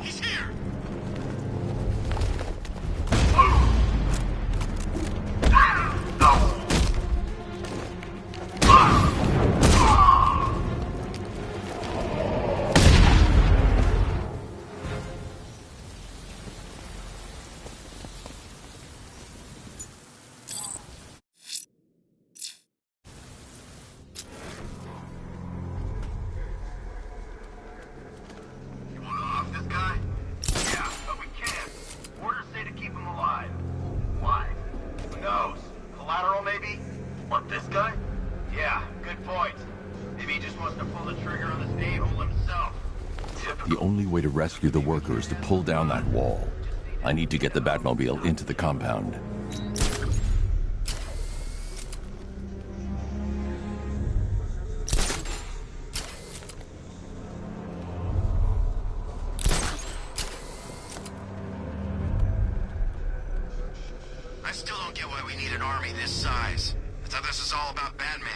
He's here! The only way to rescue the worker is to pull down that wall. I need to get the Batmobile into the compound. I still don't get why we need an army this size. I thought this was all about Batman.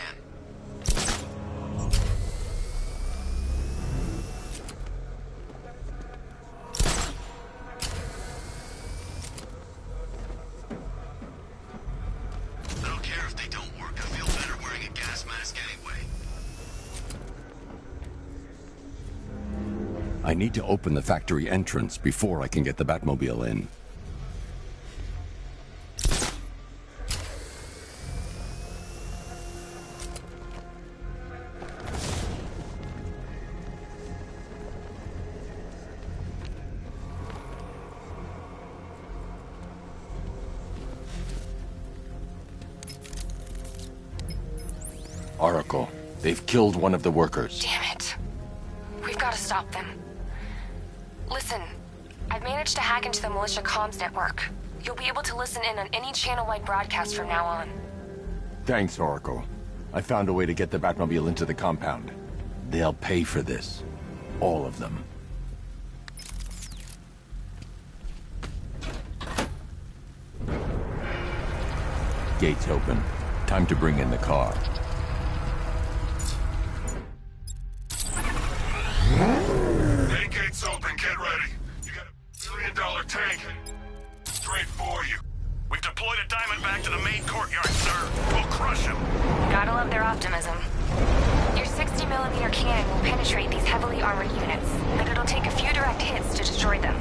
I need to open the factory entrance before I can get the Batmobile in. Oracle, they've killed one of the workers. Damn it. We've got to stop them. Listen, I've managed to hack into the militia comms network. You'll be able to listen in on any channel-wide broadcast from now on. Thanks, Oracle. I found a way to get the Batmobile into the compound. They'll pay for this. All of them. Gates open. Time to bring in the car. Main gate's open, get ready. You got $1 billion tank. Straight for you. We've deployed a Diamondback to the main courtyard, sir. We'll crush him. Gotta love their optimism. Your 60mm cannon will penetrate these heavily armored units, but it'll take a few direct hits to destroy them.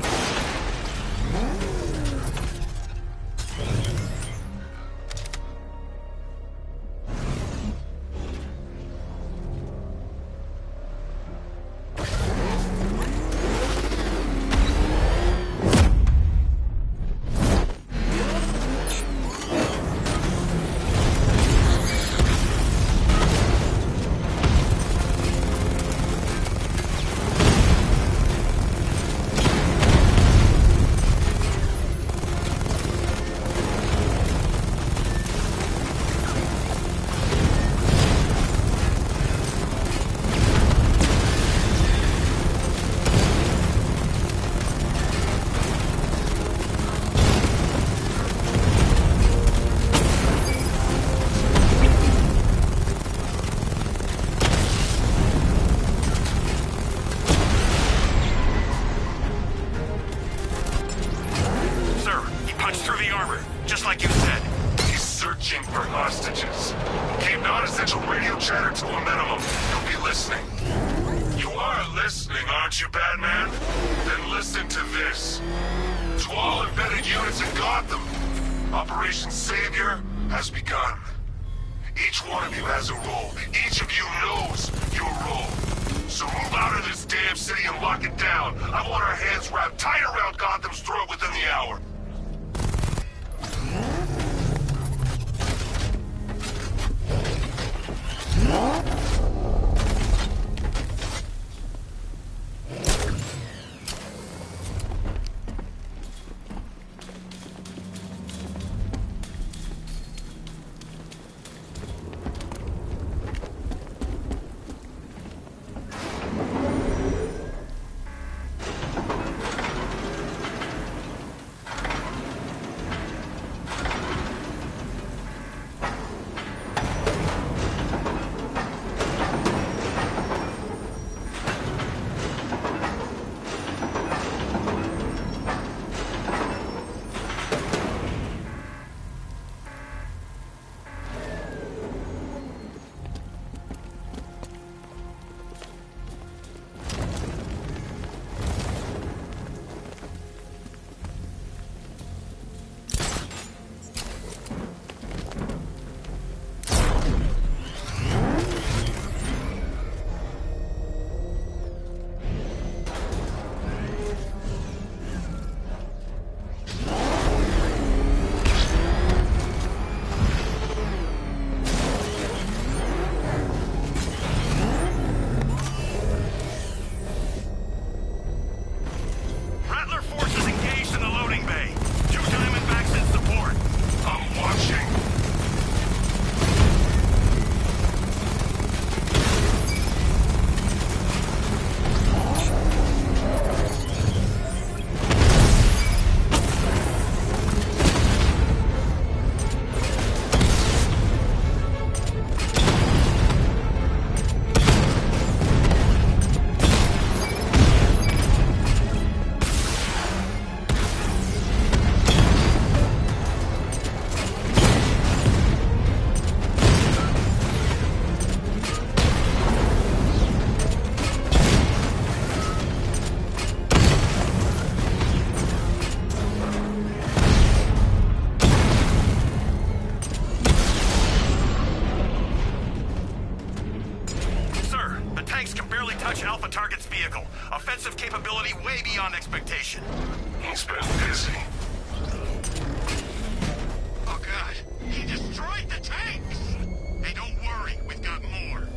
Operation Savior has begun. Each one of you has a role. Each of you knows your role. So move out of this damn city and lock it down. I want our hands wrapped tight around Gotham's throat within the hour. touch Alpha Target's vehicle. Offensive capability way beyond expectation. He's been busy. Oh god, he destroyed the tanks! Hey, don't worry, we've got more.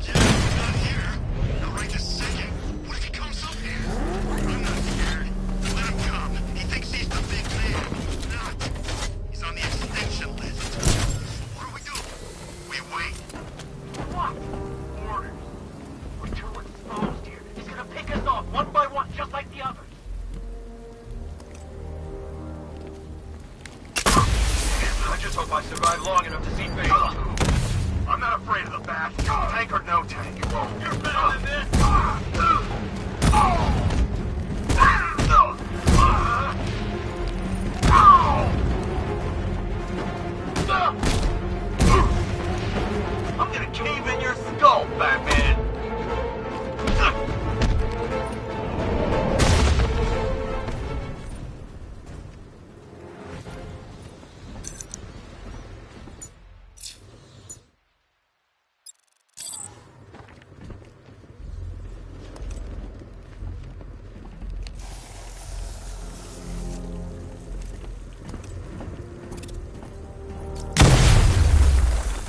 Yeah, he's not here. Not right this second. What if he comes up here? I'm not scared. Let him come. He thinks he's the big man. He's not. He's on the extinction list. What do we do? We wait. What? Orders. We're too exposed here. He's gonna pick us off one by one, just like the others. I just hope I survive long enough to see face. I'm not afraid of the bat. Tank or no tank. You're better than this. I'm gonna cave in your skull, Batman.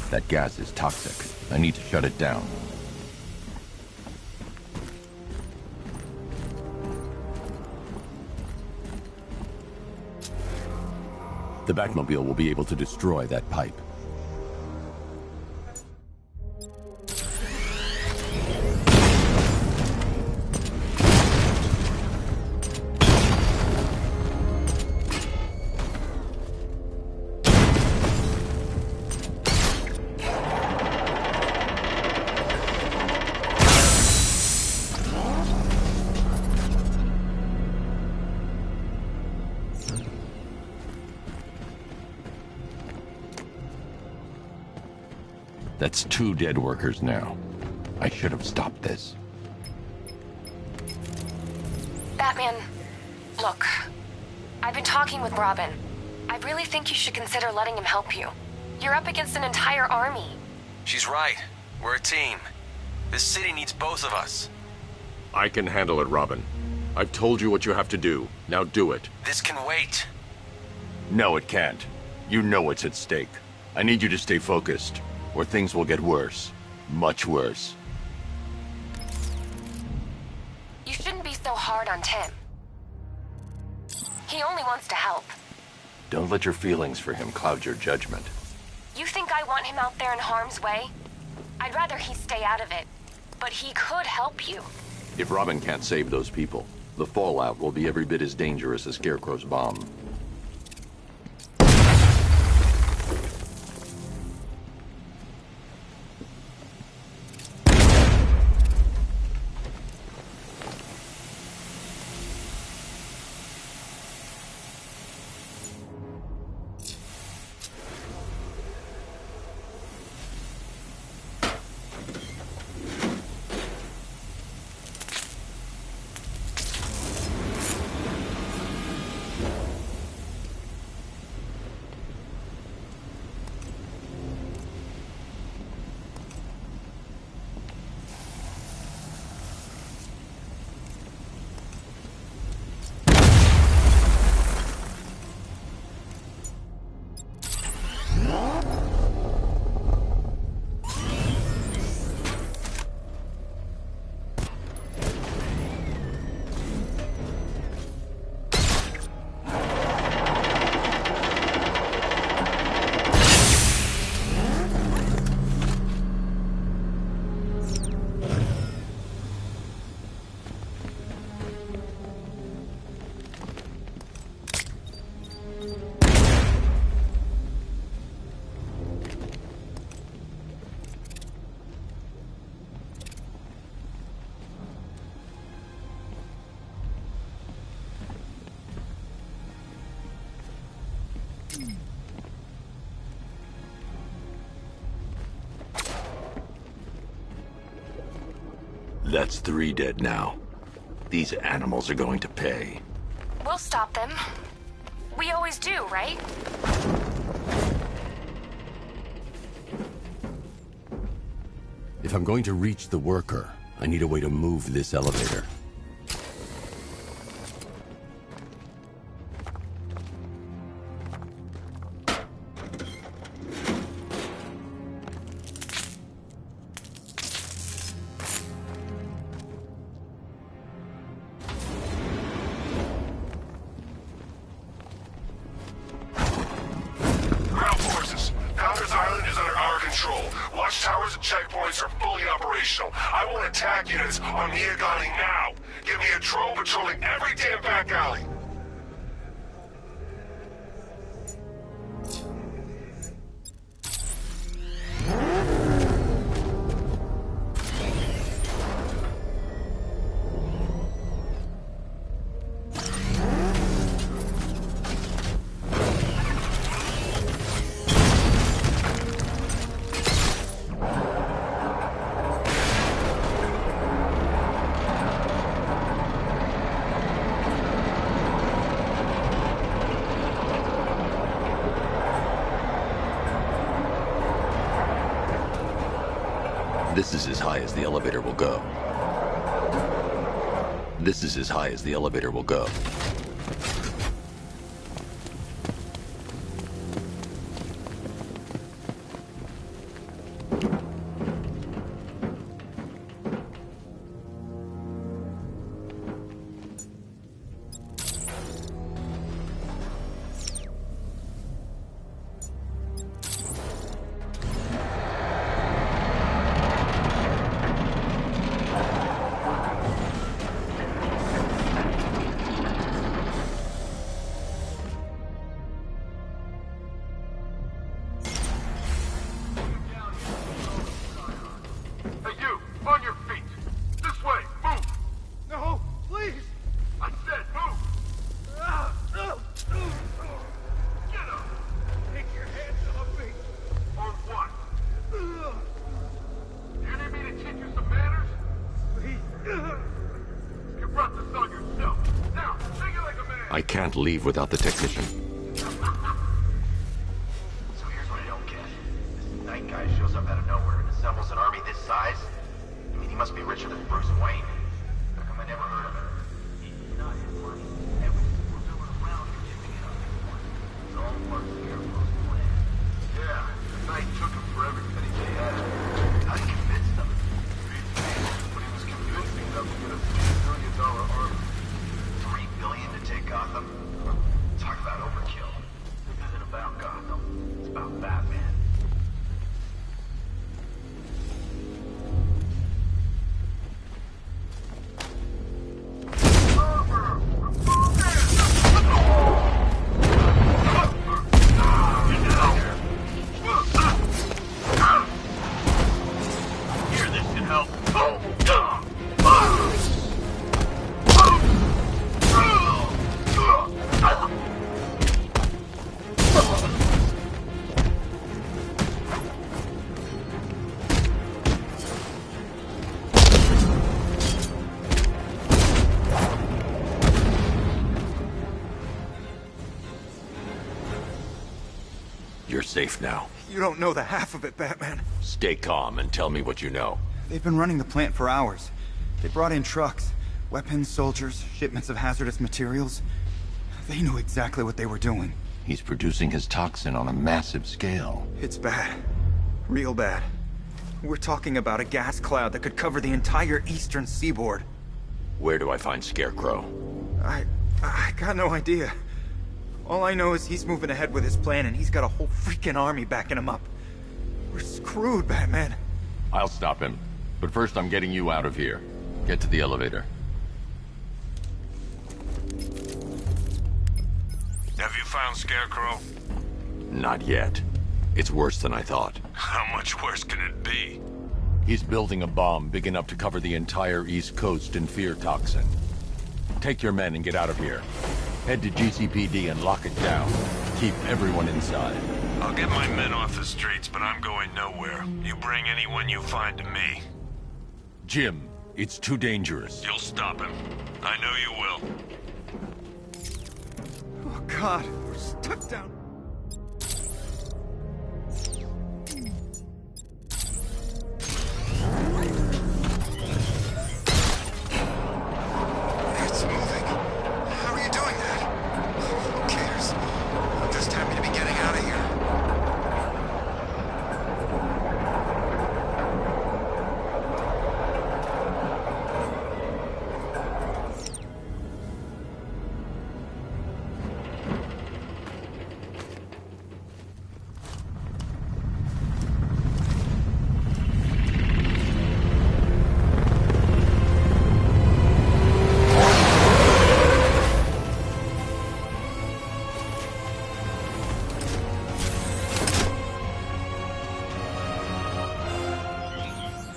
That gas is toxic. I need to shut it down. The Batmobile will be able to destroy that pipe. That's 2 dead workers now. I should have stopped this. Batman, look. I've been talking with Robin. I really think you should consider letting him help you. You're up against an entire army. She's right. We're a team. This city needs both of us. I can handle it, Robin. I've told you what you have to do. Now do it. This can wait. No, it can't. You know what's at stake. I need you to stay focused, or things will get worse. Much worse. You shouldn't be so hard on Tim. He only wants to help. Don't let your feelings for him cloud your judgment. You think I want him out there in harm's way? I'd rather he stay out of it. But he could help you. If Robin can't save those people, the fallout will be every bit as dangerous as Scarecrow's bomb. That's 3 dead now. These animals are going to pay. We'll stop them. We always do, right? If I'm going to reach the worker, I need a way to move this elevator. Ground forces, Founders Island is under our control. Watchtowers and checkpoints are fully operational. I want attack units on Miagani now. Give me a drone patrolling every damn back alley. This is as high as the elevator will go. This is as high as the elevator will go. Hey, you! On your feet! This way! Move! No, please! I said move! Get up! Take your hands off me! On what? You need me to teach you some manners? Please! You brought this on yourself. Now, take it like a man! I can't leave without the technician. So here's what I don't get. This night guy shows up out of nowhere and assembles an army this size? I mean, he must be richer than Bruce Wayne. How come I never heard of him? He's not his money. Everything we're doing around here giving it up for. It's all part of Scarecrow's plan. Yeah, the night took him for every penny they had. I convinced them. But he was convincing them to get a $3 billion army. $3 billion to take Gotham? Talk about overkill. This isn't about Gotham. It's about Batman. Here, this should help. You're safe now. You don't know the half of it, Batman. Stay calm and tell me what you know. They've been running the plant for hours. They brought in trucks, weapons, soldiers, shipments of hazardous materials. They knew exactly what they were doing. He's producing his toxin on a massive scale. It's bad. Real bad. We're talking about a gas cloud that could cover the entire eastern seaboard. Where do I find Scarecrow? I got no idea. All I know is he's moving ahead with his plan and he's got a whole freaking army backing him up. We're screwed, Batman. I'll stop him. But first I'm getting you out of here. Get to the elevator. Have you found Scarecrow? Not yet. It's worse than I thought. How much worse can it be? He's building a bomb big enough to cover the entire East Coast in fear toxin. Take your men and get out of here. Head to GCPD and lock it down. Keep everyone inside. I'll get my men off the streets, but I'm going nowhere. You bring anyone you find to me. Jim, it's too dangerous. You'll stop him. I know you will. Oh, God. We're stuck down.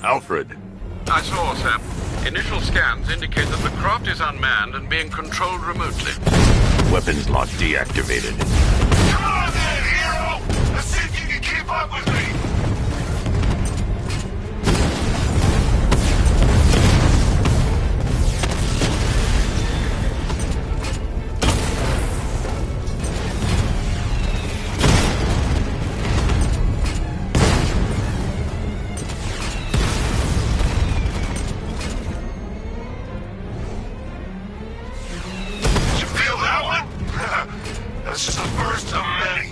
Alfred. I saw, sir. Initial scans indicate that the craft is unmanned and being controlled remotely. Weapons lock deactivated. Come on then, hero! Let's see if you can keep up with me! That's just the first of many.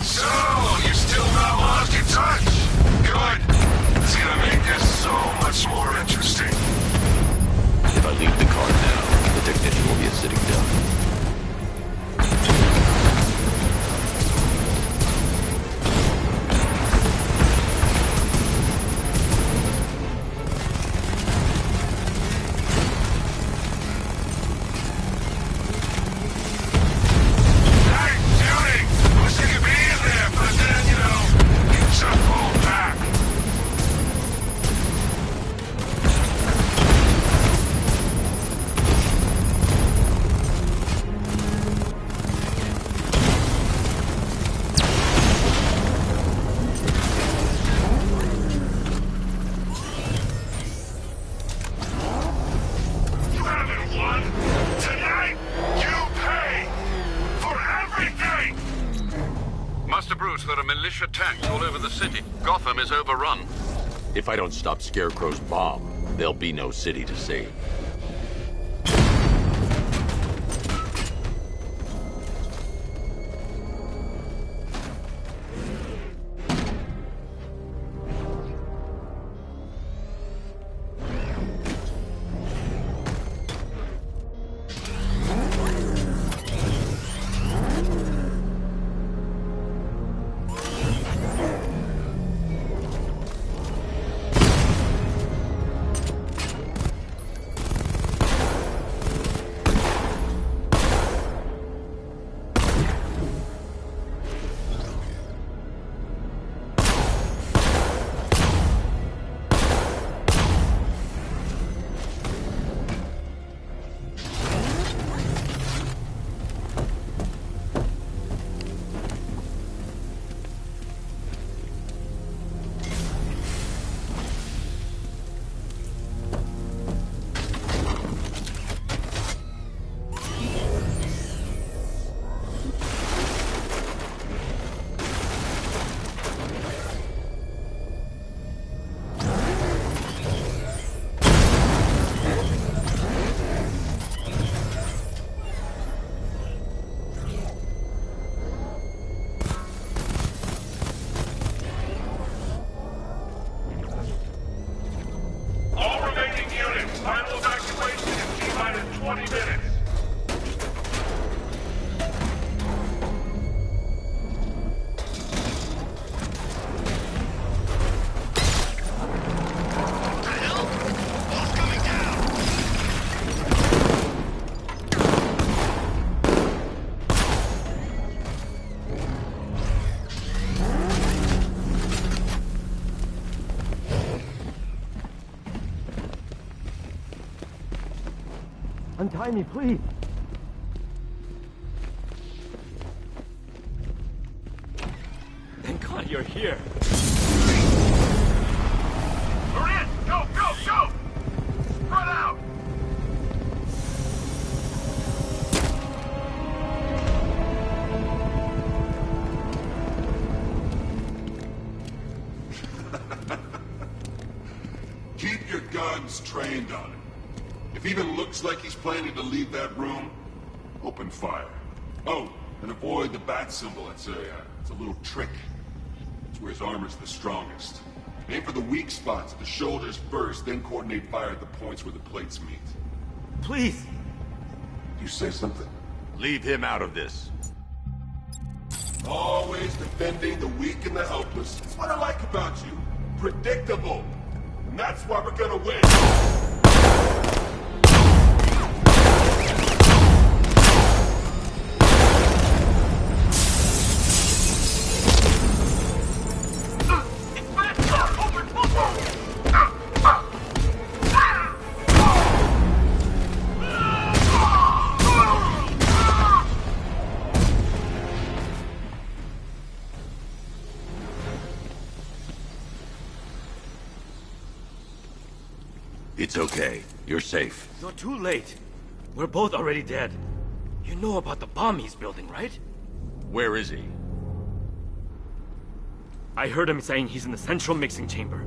So, you still not lost your touch? Good. It's gonna make this so much more interesting. If I leave the car now, the technician will be a sitting duck. There are militia tanks all over the city. Gotham is overrun. If I don't stop Scarecrow's bomb, there'll be no city to save. Untie me, please. Thank God you're here. We're in! Go, go, go! Run out! Keep your guns trained on him. If he even looks like he's planning to leave that room, open fire. Oh, and avoid the bat symbol. It's a little trick. It's where his armor's the strongest. Aim for the weak spots at the shoulders first, then coordinate fire at the points where the plates meet. Please! You say something? Leave him out of this. Always defending the weak and the helpless. That's what I like about you. Predictable. And that's why we're gonna win. It's okay. You're safe. You're too late. We're both already dead. You know about the bomb he's building, right? Where is he? I heard him saying he's in the central mixing chamber.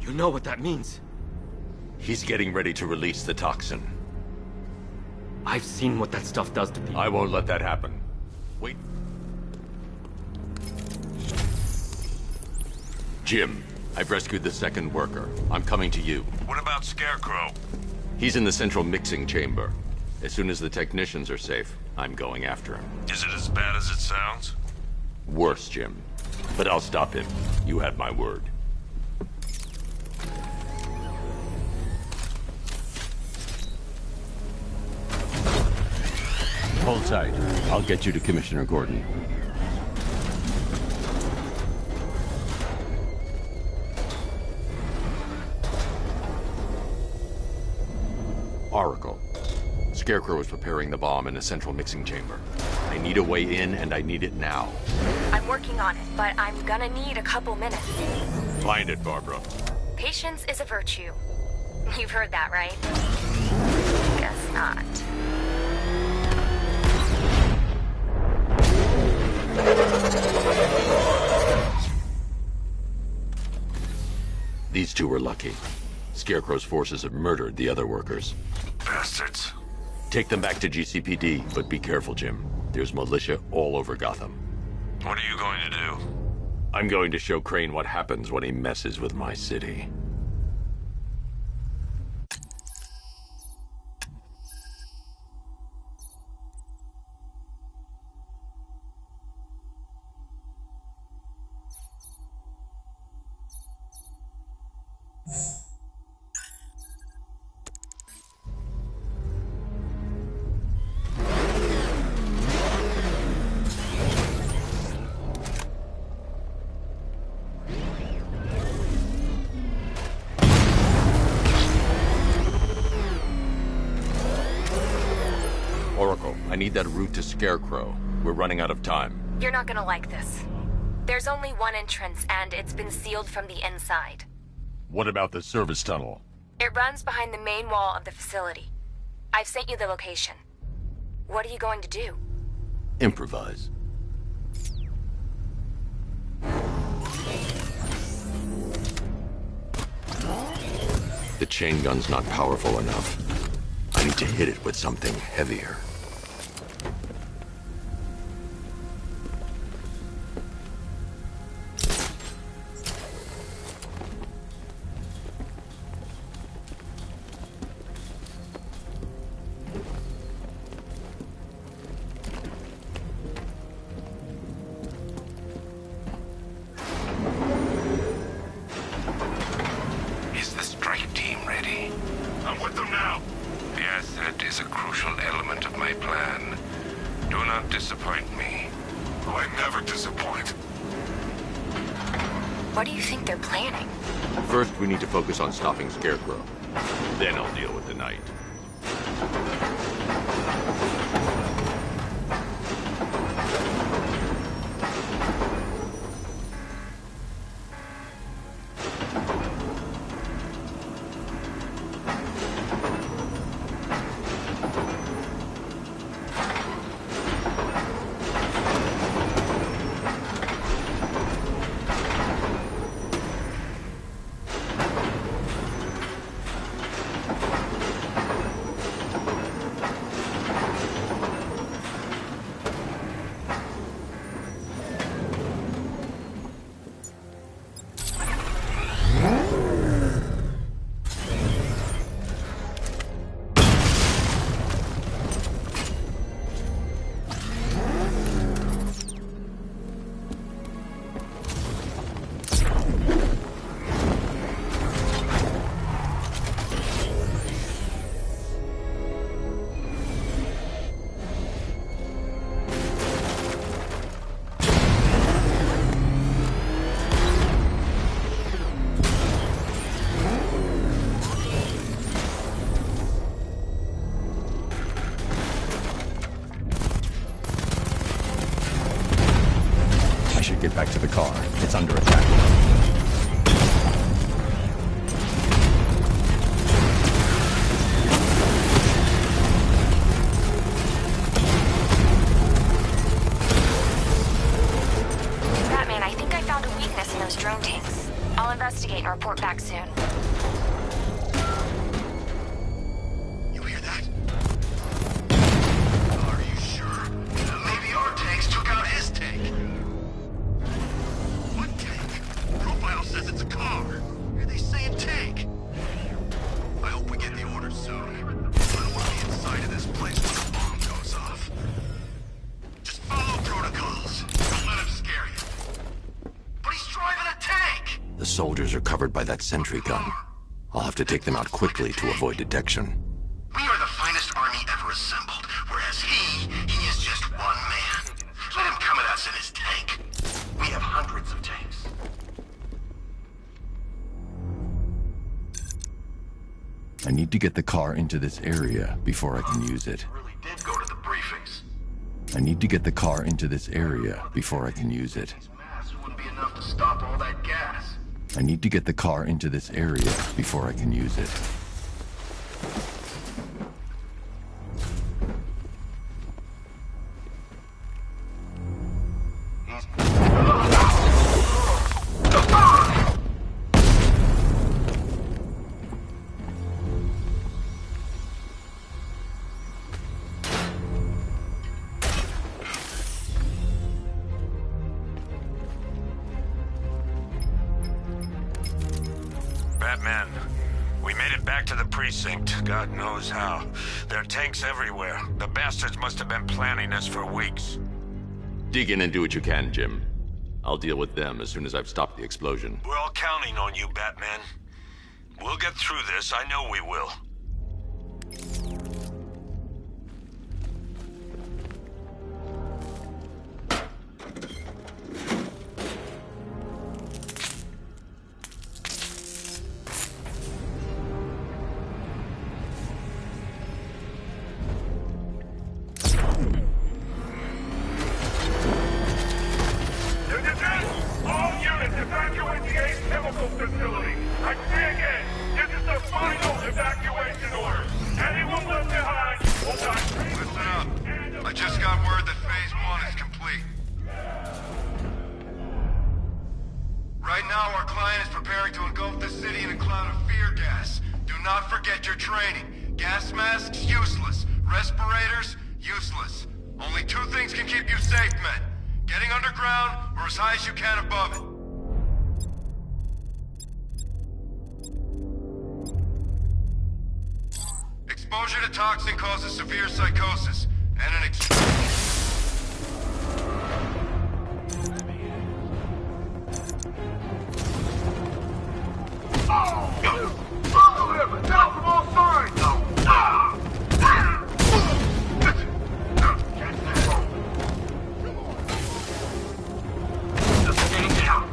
You know what that means. He's getting ready to release the toxin. I've seen what that stuff does to people. I won't let that happen. Wait. Jim, I've rescued the second worker. I'm coming to you. What about Scarecrow? He's in the central mixing chamber. As soon as the technicians are safe, I'm going after him. Is it as bad as it sounds? Worse, Jim. But I'll stop him. You have my word. Hold tight. I'll get you to Commissioner Gordon. Oracle. Scarecrow is preparing the bomb in a central mixing chamber. I need a way in, and I need it now. I'm working on it, but I'm gonna need a couple minutes. Find it, Barbara. Patience is a virtue. You've heard that, right? Guess not. These two were lucky. Scarecrow's forces have murdered the other workers. Bastards. Take them back to GCPD, but be careful, Jim. There's militia all over Gotham. What are you going to do? I'm going to show Crane what happens when he messes with my city. I need that route to Scarecrow. We're running out of time. You're not gonna like this. There's only one entrance, and it's been sealed from the inside. What about the service tunnel? It runs behind the main wall of the facility. I've sent you the location. What are you going to do? Improvise. The chain gun's not powerful enough. I need to hit it with something heavier. Is the strike team ready? I'm with them now. The asset is a crucial element of my plan. Do not disappoint me. I never disappoint. What do you think they're planning? First, we need to focus on stopping Scarecrow. Then I'll deal with the Knight. Get back to the car. It's under attack. soon. I don't want to be inside of this place when the bomb goes off. Just follow protocols. Don't let him scare you. But he's driving a tank! The soldiers are covered by that sentry gun. I'll have to take them out quickly to avoid detection. We are the finest army ever assembled, whereas he is just one man. Let him come at us in his tank. We have hundreds of tanks. I need to get the car into this area before I can use it. Really did go to the briefings. I need to get the car into this area before I can use it. Mass wouldn't be enough to stop all that gas. I need to get the car into this area before I can use it. Batman, we made it back to the precinct, God knows how. There are tanks everywhere. The bastards must have been planning this for weeks. Dig in and do what you can, Jim. I'll deal with them as soon as I've stopped the explosion. We're all counting on you, Batman. We'll get through this, I know we will. Exposure to toxin causes severe psychosis and an Follow him! Attack from all sides! Just getting down.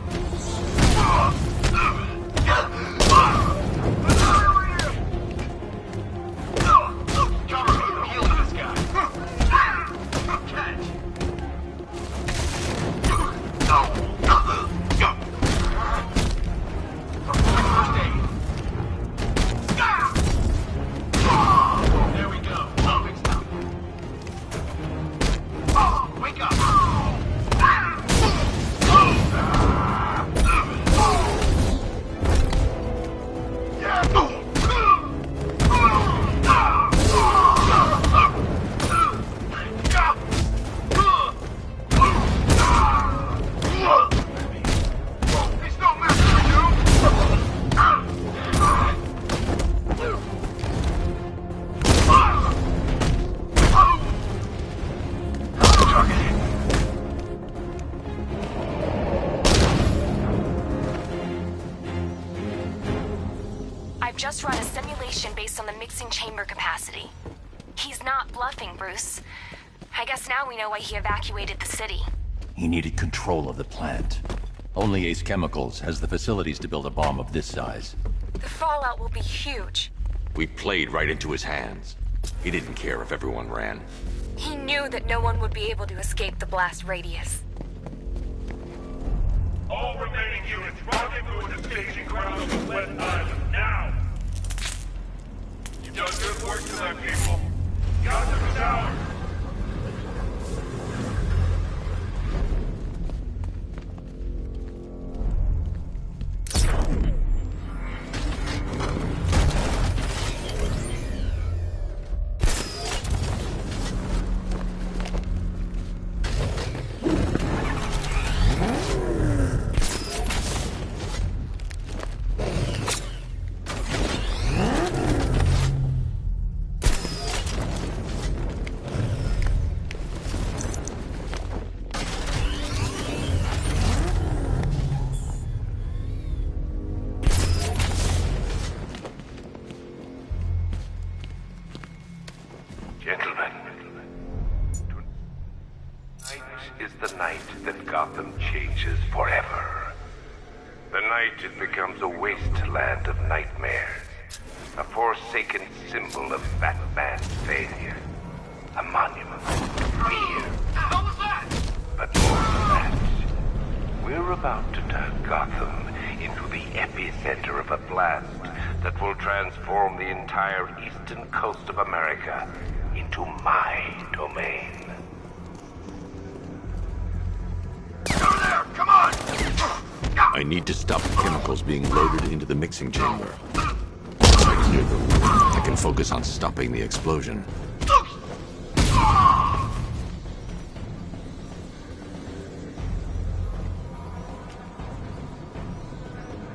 Just run a simulation based on the mixing chamber capacity. He's not bluffing, Bruce. I guess now we know why he evacuated the city. He needed control of the plant. Only Ace Chemicals has the facilities to build a bomb of this size. The fallout will be huge. We played right into his hands. He didn't care if everyone ran. He knew that no one would be able to escape the blast radius. All remaining units, rendezvous at the staging ground of the West Island, now! You've done good work tonight, people. Got to the tower. Gentlemen, tonight is the night that Gotham changes forever. The night it becomes a wasteland of nightmares, a forsaken symbol of Batman's failure, a monument to fear. What was that? But more than that, we're about to turn Gotham into the epicenter of a blast that will transform the entire eastern coast of America into my domain. Over there! Come on! I need to stop the chemicals being loaded into the mixing chamber. Once I clear them, I can focus on stopping the explosion.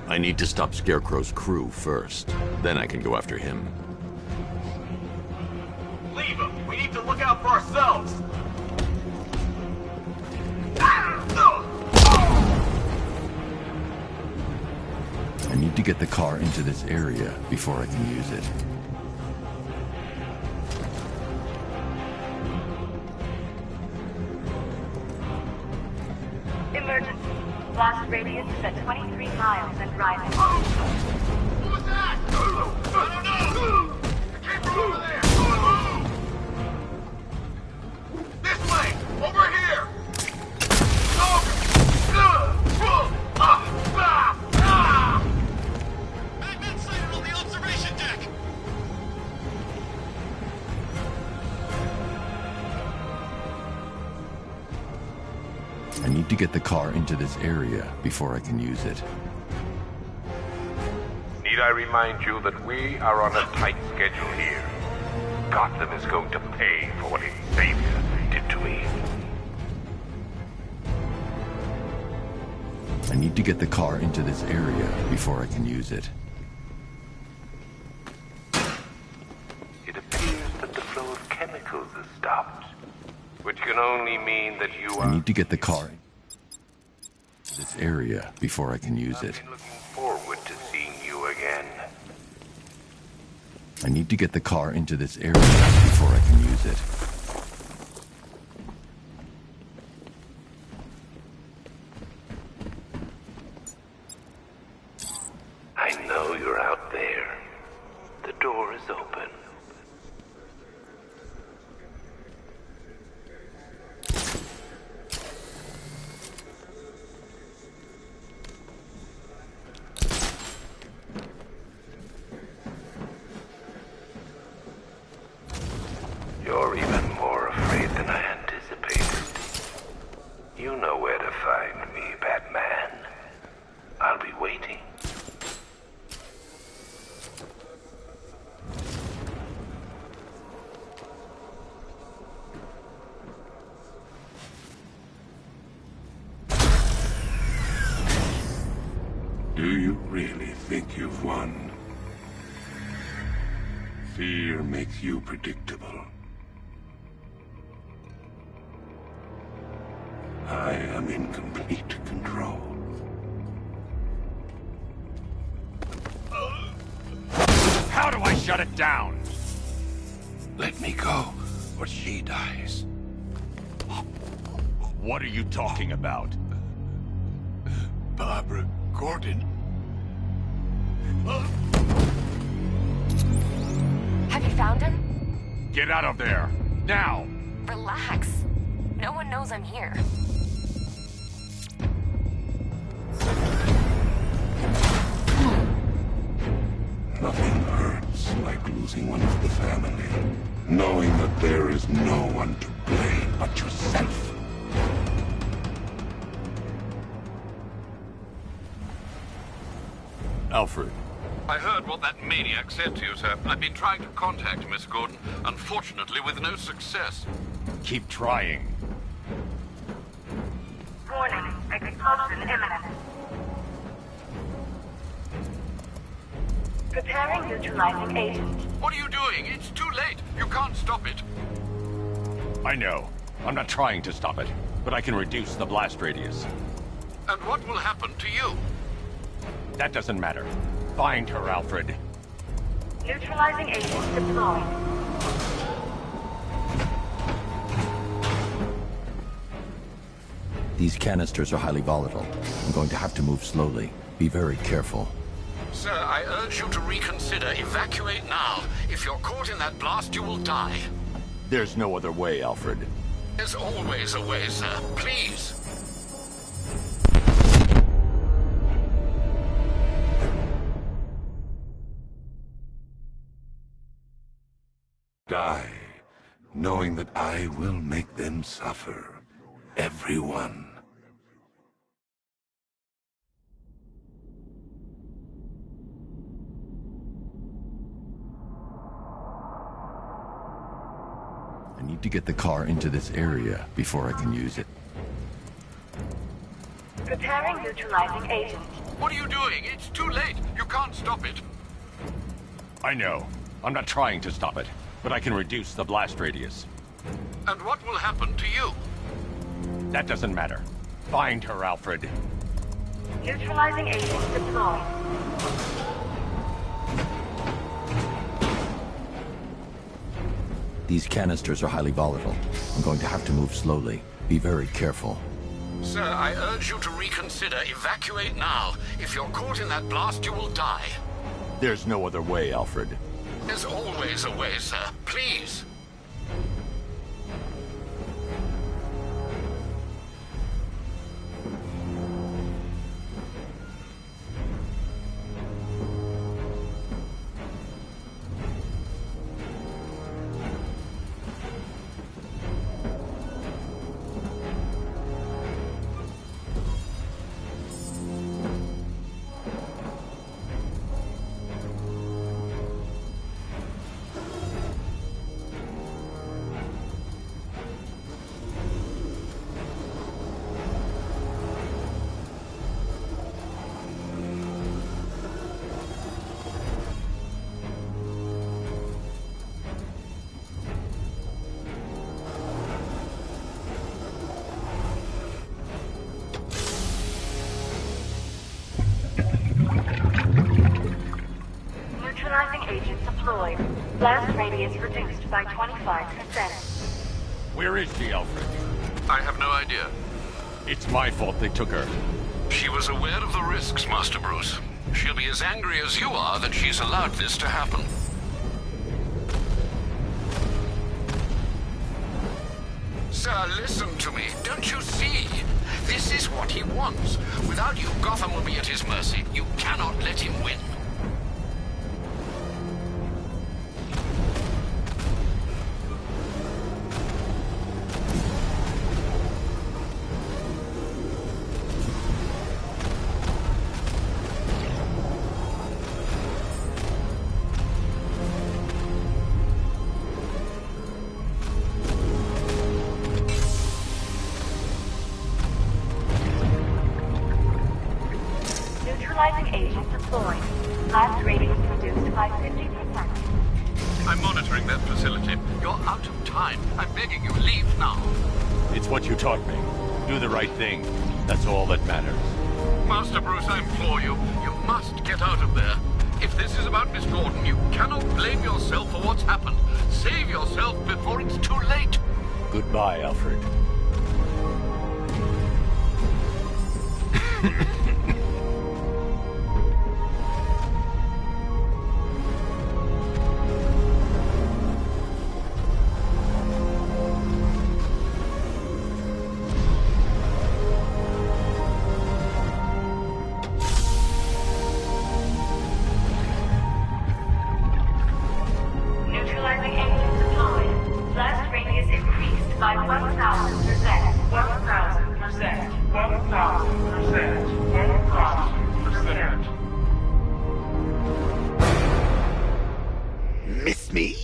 I need to stop Scarecrow's crew first. Then I can go after him. Leave him! We need to look out for ourselves! I need to get the car into this area before I can use it. Emergency. Blast radius is at 23 miles and rising. What was that? I don't know! It came from over there! This way! Over here! Batman sighted on the observation deck! I need to get the car into this area before I can use it. Need I remind you that we are on a tight schedule here? Gotham is going to pay for what its savior did to me. I need to get the car into this area before I can use it. It appears that the flow of chemicals has stopped, which can only mean that you I need to get the car into this area before I can use it. looking forward to seeing you again. I need to get the car into this area before I can use it. I know you're out there. The door is open. You're even more afraid than I anticipated. You know where to find me, Batman. I'll be waiting. Do you really think you've won? Fear makes you predictable. I am in complete control. How do I shut it down? Let me go, or she dies. What are you talking about? Barbara Gordon. Have you found him? Get out of there! Now! Relax. No one knows I'm here. Nothing hurts like losing one of the family. Knowing that there is no one to blame but yourself. Alfred. I heard what that maniac said to you, sir. I've been trying to contact Miss Gordon, unfortunately with no success. Keep trying. Warning. Explosion imminent. Preparing neutralizing agent. What are you doing? It's too late. You can't stop it. I know. I'm not trying to stop it, but I can reduce the blast radius. And what will happen to you? That doesn't matter. Find her, Alfred. Neutralizing agent deployed. These canisters are highly volatile. I'm going to have to move slowly. Be very careful. Sir, I urge you to reconsider. Evacuate now. If you're caught in that blast, you will die. There's no other way, Alfred. There's always a way, sir. Please. Die, knowing that I will make them suffer. Everyone. I need to get the car into this area before I can use it. Preparing neutralizing agent. What are you doing? It's too late. You can't stop it. I know. I'm not trying to stop it, but I can reduce the blast radius. And what will happen to you? That doesn't matter. Find her, Alfred. Neutralizing agent deployed. These canisters are highly volatile. I'm going to have to move slowly. Be very careful. Sir, I urge you to reconsider. Evacuate now. If you're caught in that blast, you will die. There's no other way, Alfred. There's always a way, sir. Please. Neutralizing agent deployed. Blast radius reduced by 25%. Where is she, Alfred? I have no idea. It's my fault they took her. She was aware of the risks, Master Bruce. She'll be as angry as you are that she's allowed this to happen. Sir, listen to me. Don't you see? This is what he wants. Without you, Gotham will be at his mercy. You cannot let him win. Neutralizing agent deployed. Blast radius reduced by 50%. I'm monitoring that facility. You're out of time. I'm begging you, leave now. It's what you taught me. Do the right thing. That's all that matters. Master Bruce, I implore you. You must get out of there. If this is about Miss Gordon, you cannot blame yourself for what's happened. Save yourself before it's too late. Goodbye, Alfred. Neutralizing agent deployed. Blast radius increased by 1,000%. 1,000%. 1,000%. 1,000%. Miss me?